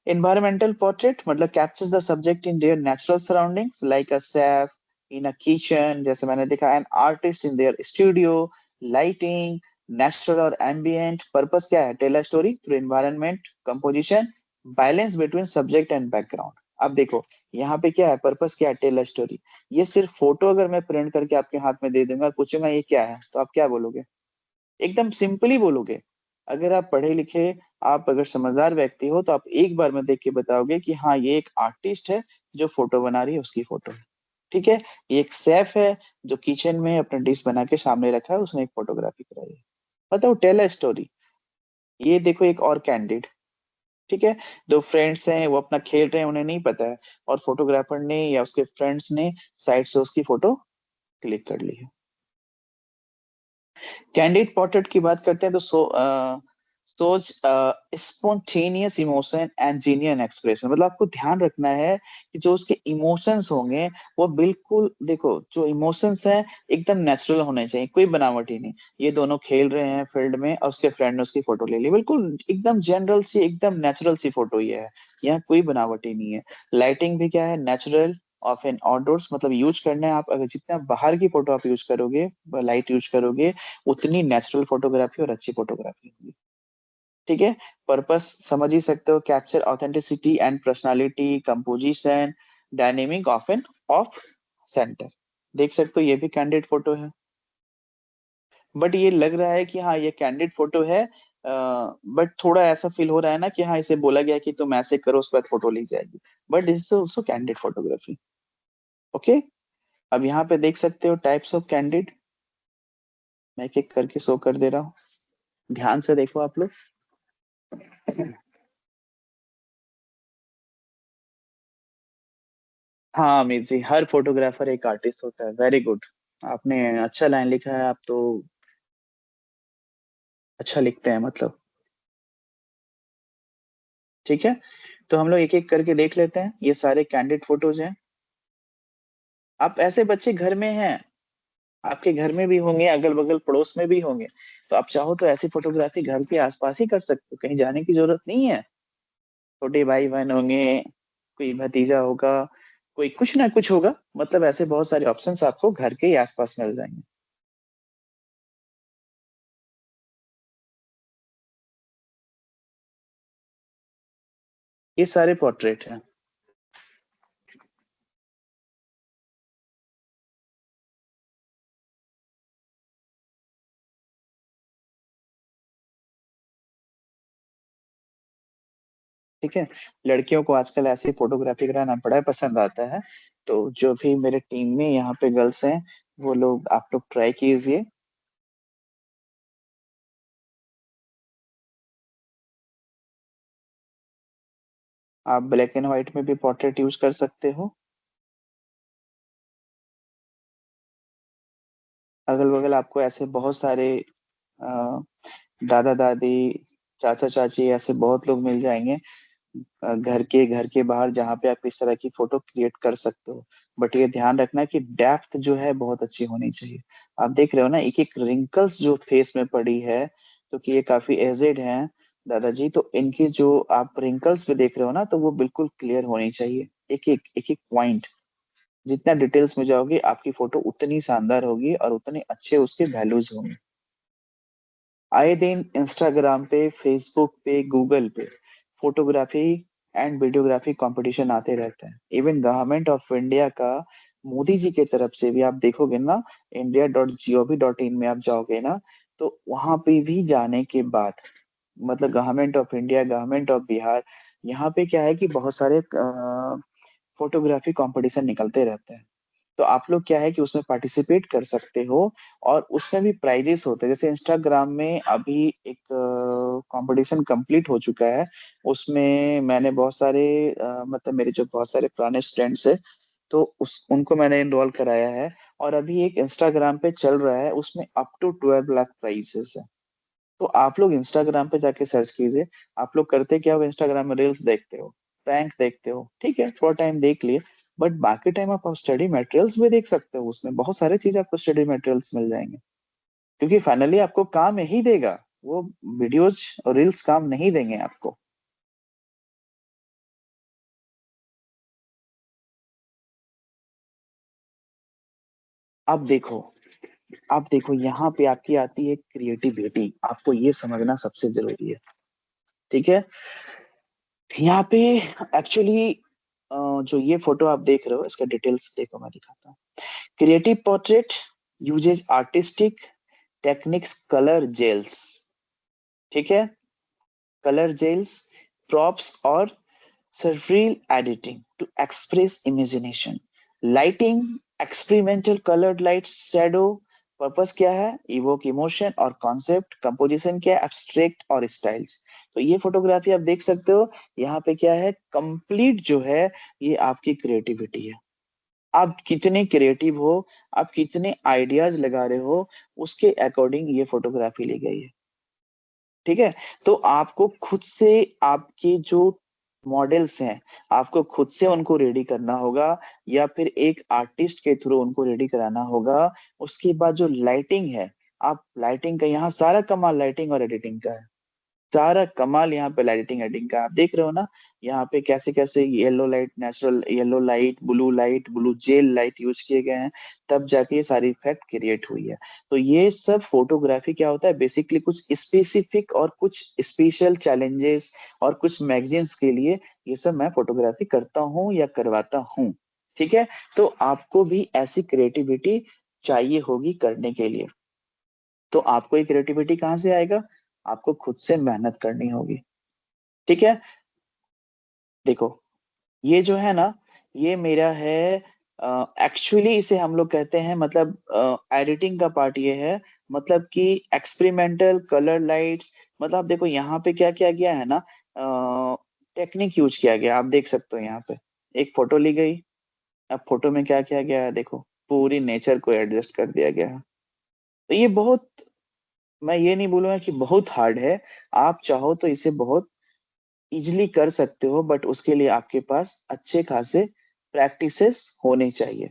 Environmental portrait मतलब captures the subject in their natural surroundings like a chef in a kitchen, जैसे मैंने देखा, an artist in their studio, lighting, natural और ambient। Purpose क्या है? Tell a story through environment, composition, balance between subject and background। अब देखो यहाँ पे क्या है, पर्पस क्या है, टेल अ स्टोरी। ये सिर्फ फोटो अगर मैं प्रिंट करके आपके हाथ में दे दूंगा और पूछूंगा ये क्या है, तो आप क्या बोलोगे? एकदम सिंपली बोलोगे। अगर आप पढ़े लिखे, आप अगर समझदार व्यक्ति हो, तो आप एक बार में देख के बताओगे कि हाँ ये एक आर्टिस्ट है जो फोटो बना रही है, उसकी फोटो है। ठीक है। ये एक शेफ है जो किचन में अपना डिश बना के सामने रखा है, उसने एक फोटोग्राफी कराई है। बताओ, टेल अ स्टोरी। ये देखो एक और कैंडिड। ठीक है। दो फ्रेंड्स हैं, वो अपना खेल रहे हैं, उन्हें नहीं पता है, और फोटोग्राफर ने या उसके फ्रेंड्स ने साइड से उसकी फोटो क्लिक कर ली है। कैंडिड पोर्ट्रेट की बात करते हैं तो सोच spontaneous emotion and genuine expression. मतलब आपको ध्यान रखना है कि जो उसके इमोशंस होंगे वो बिल्कुल, देखो जो इमोशंस हैं एकदम नेचुरल होने चाहिए, कोई बनावटी नहीं। ये दोनों खेल रहे हैं फील्ड में और उसके फ्रेंड ने उसकी फोटो ले ली, बिल्कुल एकदम जनरल सी, एकदम नेचुरल सी फोटो ये है। यहाँ कोई बनावटी नहीं है। लाइटिंग भी क्या है, नेचुरल ऑफ एन आउटडोर्स, मतलब यूज करना है। आप अगर जितना बाहर की फोटो आप यूज करोगे, लाइट यूज करोगे, उतनी नेचुरल फोटोग्राफी और अच्छी फोटोग्राफी होगी। ठीक है। पर्पस समझ ही सकते हो, capture authenticity and personality, composition, dynamic of an off centre. देख सकते हो ये भी कैंडिड फोटो है। बट ये लग रहा है कि हाँ ये कैंडिड फोटो है, बट थोड़ा ऐसा फील हो रहा है ना कि हाँ इसे बोला गया कि तुम ऐसे करो उसके बाद फोटो ली जाएगी। But this is also candid photography. Okay. अब यहाँ पे देख सकते हो टाइप्स ऑफ कैंडिड, मैं एक एक करके शो कर दे रहा हूँ, ध्यान से देखो आप लोग। हाँ अमित जी, हर फोटोग्राफर एक आर्टिस्ट होता है। Very good. आपने अच्छा लाइन लिखा है, आप तो अच्छा लिखते हैं मतलब। ठीक है। तो हम लोग एक एक करके देख लेते हैं, ये सारे कैंडिड फोटोज हैं। आप ऐसे बच्चे घर में हैं, आपके घर में भी होंगे, अगल बगल पड़ोस में भी होंगे। तो आप चाहो तो ऐसी फोटोग्राफी घर के आसपास ही कर सकते हो, कहीं जाने की जरूरत नहीं है। छोटे भाई बहन होंगे, कोई भतीजा होगा, कोई कुछ ना कुछ होगा, मतलब ऐसे बहुत सारे ऑप्शंस आपको घर के ही आसपास मिल जाएंगे। ये सारे पोर्ट्रेट हैं। ठीक है। लड़कियों को आजकल ऐसी फोटोग्राफी कराना बड़ा पसंद आता है। तो जो भी मेरे टीम में यहाँ पे गर्ल्स हैं, वो लोग, आप लोग ट्राई कीजिए। आप ब्लैक एंड व्हाइट में भी पोर्ट्रेट यूज कर सकते हो। अगल बगल आपको ऐसे बहुत सारे दादा दादी, चाचा चाची, ऐसे बहुत लोग मिल जाएंगे घर के बाहर, जहाँ पे आप इस तरह की फोटो क्रिएट कर सकते हो। बट ये ध्यान रखना कि डेप्थ जो है बहुत अच्छी होनी चाहिए। आप देख रहे हो ना एक एक रिंकल्स जो फेस में पड़ी है, तो कि ये काफी एजेड हैं दादाजी, तो इनकी जो आप रिंकल्स पे देख रहे हो ना, तो वो बिल्कुल क्लियर होनी चाहिए, एक एक पॉइंट। जितना डिटेल्स में जाओगे आपकी फोटो उतनी शानदार होगी और उतने अच्छे उसके वैल्यूज होंगे। आए दिन इंस्टाग्राम पे, फेसबुक पे, गूगल पे फोटोग्राफी एंड वीडियोग्राफी कंपटीशन आते रहते हैं। इवन गवर्नमेंट ऑफ इंडिया का, मोदी जी की तरफ से भी आप देखोगे ना, india.gov.in में आप जाओगे ना, तो वहां पे भी जाने के बाद, मतलब government of India, government of Bihar, यहाँ पे क्या है कि बहुत सारे फोटोग्राफी कंपटीशन निकलते रहते हैं। तो आप लोग क्या है कि उसमें पार्टिसिपेट कर सकते हो, और उसमें भी प्राइजेस होते हैं। जैसे इंस्टाग्राम में अभी एक कंपटीशन कंप्लीट हो चुका है, उसमें मैंने बहुत सारे मतलब मेरे जो बहुत सारे पुराने स्टूडेंट्स है, तो उस उनको मैंने इनरोल कराया है। और अभी एक इंस्टाग्राम पे चल रहा है, उसमें अप टू 12 लाख प्राइजेस है। तो आप लोग इंस्टाग्राम पे जाके सर्च कीजिए। आप लोग करते क्या हो, इंस्टाग्राम में रील्स देखते हो, प्रैंक देखते हो, ठीक है, थोड़ा टाइम देख लिए, बट बाकी टाइम आप स्टडी मटेरियल्स भी देख सकते हो। उसमें बहुत सारे चीज आपको स्टडी मटेरियल्स मिल जाएंगे, क्योंकि फाइनली आपको काम ही देगा वो, वीडियोज और रील्स काम नहीं देंगे आपको। आप देखो, आप देखो, यहाँ पे आपकी आती है क्रिएटिविटी, आपको ये समझना सबसे जरूरी है। ठीक है, यहाँ पे एक्चुअली जो ये फोटो आप देख रहे हो, इसका डिटेल्स देखो, मैं दिखाता हूँ। Creative portrait uses artistic techniques, colour gels, ठीक है, कलर जेल्स, प्रॉप्स और surreal editing to express imagination, lighting, experimental colored light, shadow, purpose क्या है, इवोक इमोशन और कॉन्सेप्ट, कंपोजिशन क्या है, एब्स्ट्रैक्ट और स्टाइल्स। तो ये फोटोग्राफी आप देख सकते हो, यहाँ पे क्या है, कंप्लीट जो है ये आपकी क्रिएटिविटी है। आप कितने क्रिएटिव हो, आप कितने आइडियाज लगा रहे हो, उसके अकॉर्डिंग ये फोटोग्राफी ली गई है। ठीक है, तो आपको खुद से आपके जो मॉडल्स हैं, आपको खुद से उनको रेडी करना होगा, या फिर एक आर्टिस्ट के थ्रू उनको रेडी कराना होगा। उसके बाद जो लाइटिंग है, आप लाइटिंग का, यहाँ सारा कमाल लाइटिंग और एडिटिंग का है। सारा कमाल यहाँ पे लाइटिंग एडिटिंग का, आप देख रहे हो ना, यहाँ पे कैसे कैसे yellow light, natural yellow light, blue gel light use किए गए हैं, तब जाके ये सारी इफेक्ट क्रिएट हुई है। तो ये सब फोटोग्राफी क्या होता है, बेसिकली कुछ स्पेसिफिक और कुछ स्पेशल चैलेंजेस और कुछ मैगजीन्स के लिए ये सब मैं फोटोग्राफी करता हूँ या करवाता हूँ। ठीक है, तो आपको भी ऐसी क्रिएटिविटी चाहिए होगी करने के लिए। तो आपको ये क्रिएटिविटी कहाँ से आएगा, आपको खुद से मेहनत करनी होगी। ठीक है, देखो, ये जो है ना, ये मेरा है, एक्चुअली इसे हम लोग कहते हैं, मतलब एडिटिंग का पार्ट ये है, मतलब कि एक्सपेरिमेंटल कलर लाइट्स। मतलब आप देखो यहाँ पे क्या किया गया है ना, टेक्निक यूज किया गया, आप देख सकते हो यहाँ पे एक फोटो ली गई। अब फोटो में क्या किया गया है, देखो, पूरी नेचर को एडजस्ट कर दिया गया है। तो ये बहुत, मैं ये नहीं बोलूंगा कि बहुत हार्ड है, आप चाहो तो इसे बहुत इजिली कर सकते हो, बट उसके लिए आपके पास अच्छे खासे प्रैक्टिसेस होने चाहिए।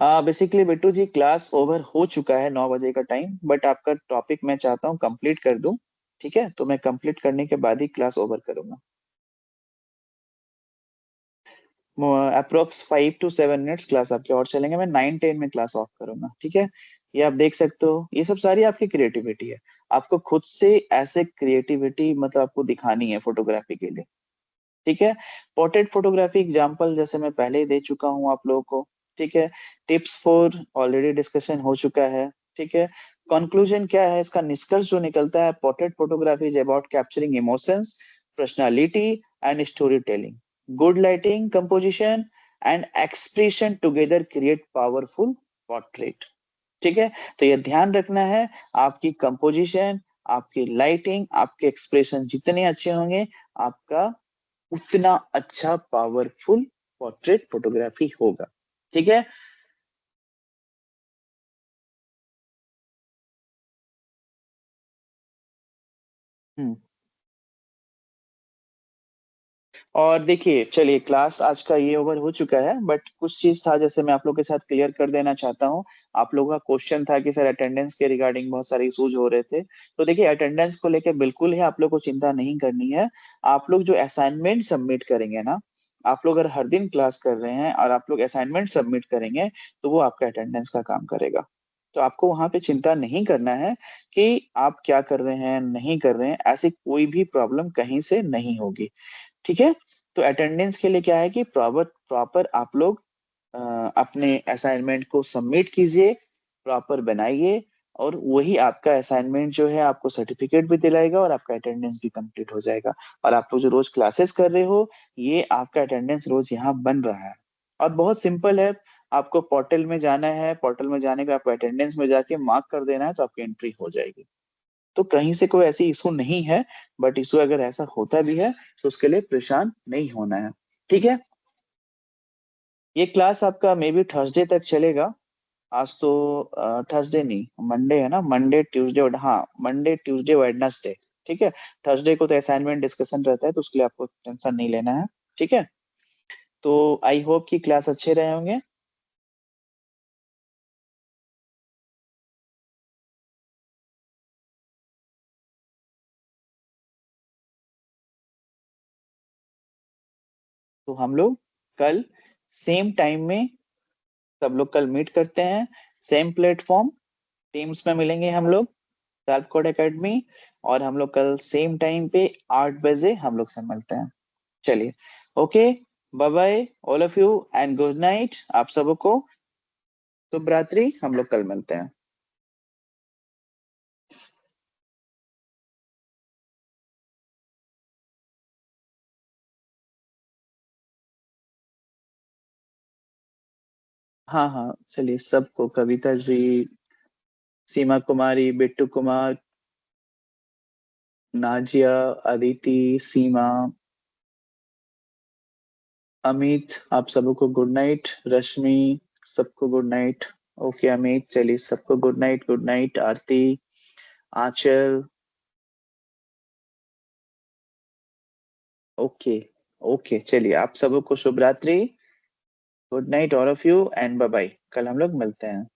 बेसिकली बिट्टू जी, क्लास ओवर हो चुका है, 9 बजे का टाइम, बट आपका टॉपिक मैं चाहता हूँ कंप्लीट कर दूं। ठीक है, तो मैं कंप्लीट करने के बाद ही क्लास ओवर करूंगा। अप्रोक्स 5 to 7 मिनट्स क्लास आपके और चलेंगे, मैं 9-10 में क्लास ऑफ करूंगा। ठीक है, ये आप देख सकते हो, ये सब सारी आपकी क्रिएटिविटी है। आपको खुद से ऐसे क्रिएटिविटी मतलब आपको दिखानी है फोटोग्राफी के लिए। ठीक है, पोर्ट्रेट फोटोग्राफी एग्जांपल जैसे मैं पहले ही दे चुका हूँ आप लोगों को। ठीक है, टिप्स फॉर ऑलरेडी डिस्कशन हो चुका है। ठीक है, कंक्लूजन क्या है, इसका निष्कर्ष जो निकलता है, portrait photography is about capturing emotions, personality and story telling, good lighting, composition and expression together create powerful portrait. ठीक है, तो ये ध्यान रखना है, आपकी कंपोजिशन, आपकी लाइटिंग, आपके एक्सप्रेशन जितने अच्छे होंगे, आपका उतना अच्छा पावरफुल पोर्ट्रेट फोटोग्राफी होगा। ठीक है, हम्म। और देखिए, चलिए, क्लास आज का ये ओवर हो चुका है, बट कुछ चीज था जैसे मैं आप लोग के साथ क्लियर कर देना चाहता हूँ। आप लोगों का क्वेश्चन था कि सर अटेंडेंस के रिगार्डिंग बहुत सारे इश्यूज हो रहे थे। तो देखिए, अटेंडेंस को लेकर बिल्कुल ही आप लोग को चिंता नहीं करनी है। आप लोग जो असाइनमेंट सबमिट करेंगे ना, आप लोग अगर हर दिन क्लास कर रहे हैं और आप लोग असाइनमेंट सबमिट करेंगे, तो वो आपका अटेंडेंस का काम करेगा। तो आपको वहां पे चिंता नहीं करना है कि आप क्या कर रहे हैं नहीं कर रहे हैं, ऐसी कोई भी प्रॉब्लम कहीं से नहीं होगी। ठीक है, तो अटेंडेंस के लिए क्या है कि प्रॉपर प्रॉपर आप लोग अ, अपने असाइनमेंट को सबमिट कीजिए, प्रॉपर बनाइए, और वही आपका असाइनमेंट जो है आपको सर्टिफिकेट भी दिलाएगा और आपका अटेंडेंस भी कंप्लीट हो जाएगा। और आप लोग जो रोज क्लासेस कर रहे हो, ये आपका अटेंडेंस रोज यहाँ बन रहा है। और बहुत सिंपल है। आपको पोर्टल में जाना है, पोर्टल में जाने के आपको अटेंडेंस में जाके मार्क कर देना है, तो आपकी एंट्री हो जाएगी। तो कहीं से कोई ऐसी इशू नहीं है। बट इशू अगर ऐसा होता भी है तो उसके लिए परेशान नहीं होना है। ठीक है। ये क्लास आपका मे बी थर्सडे तक चलेगा। आज तो थर्सडे नहीं, मंडे है ना, मंडे ट्यूसडे, हाँ मंडे ट्यूसडे वेडनेसडे। ठीक है। थर्सडे को तो असाइनमेंट डिस्कशन रहता है, तो उसके लिए आपको टेंशन नहीं लेना है। ठीक है। तो आई होप कि क्लास अच्छे रहे होंगे। तो हम लोग कल सेम टाइम में सब लोग कल मीट करते हैं। सेम प्लेटफॉर्म, टीम्स में मिलेंगे हम लोग, सेल्फ कोड एकेडमी। और हम लोग कल सेम टाइम पे 8 बजे हम लोग से मिलते हैं। चलिए। Okay. Bye bye all of you and good night आप सबको। शुभ रात्रि। हम लोग कल मिलते हैं। हाँ हाँ, चलिए सबको, कविता जी, सीमा कुमारी, बिट्टू कुमार, नाजिया, अदिति, सीमा, अमित, आप सबको गुड नाइट। रश्मि, सबको गुड नाइट। ओके अमित, चलिए सबको good night, good night. Aarti, Anchal. Okay. Okay चलिए, आप सबको शुभ रात्रि, good night all of you and bye bye. कल हम लोग मिलते हैं।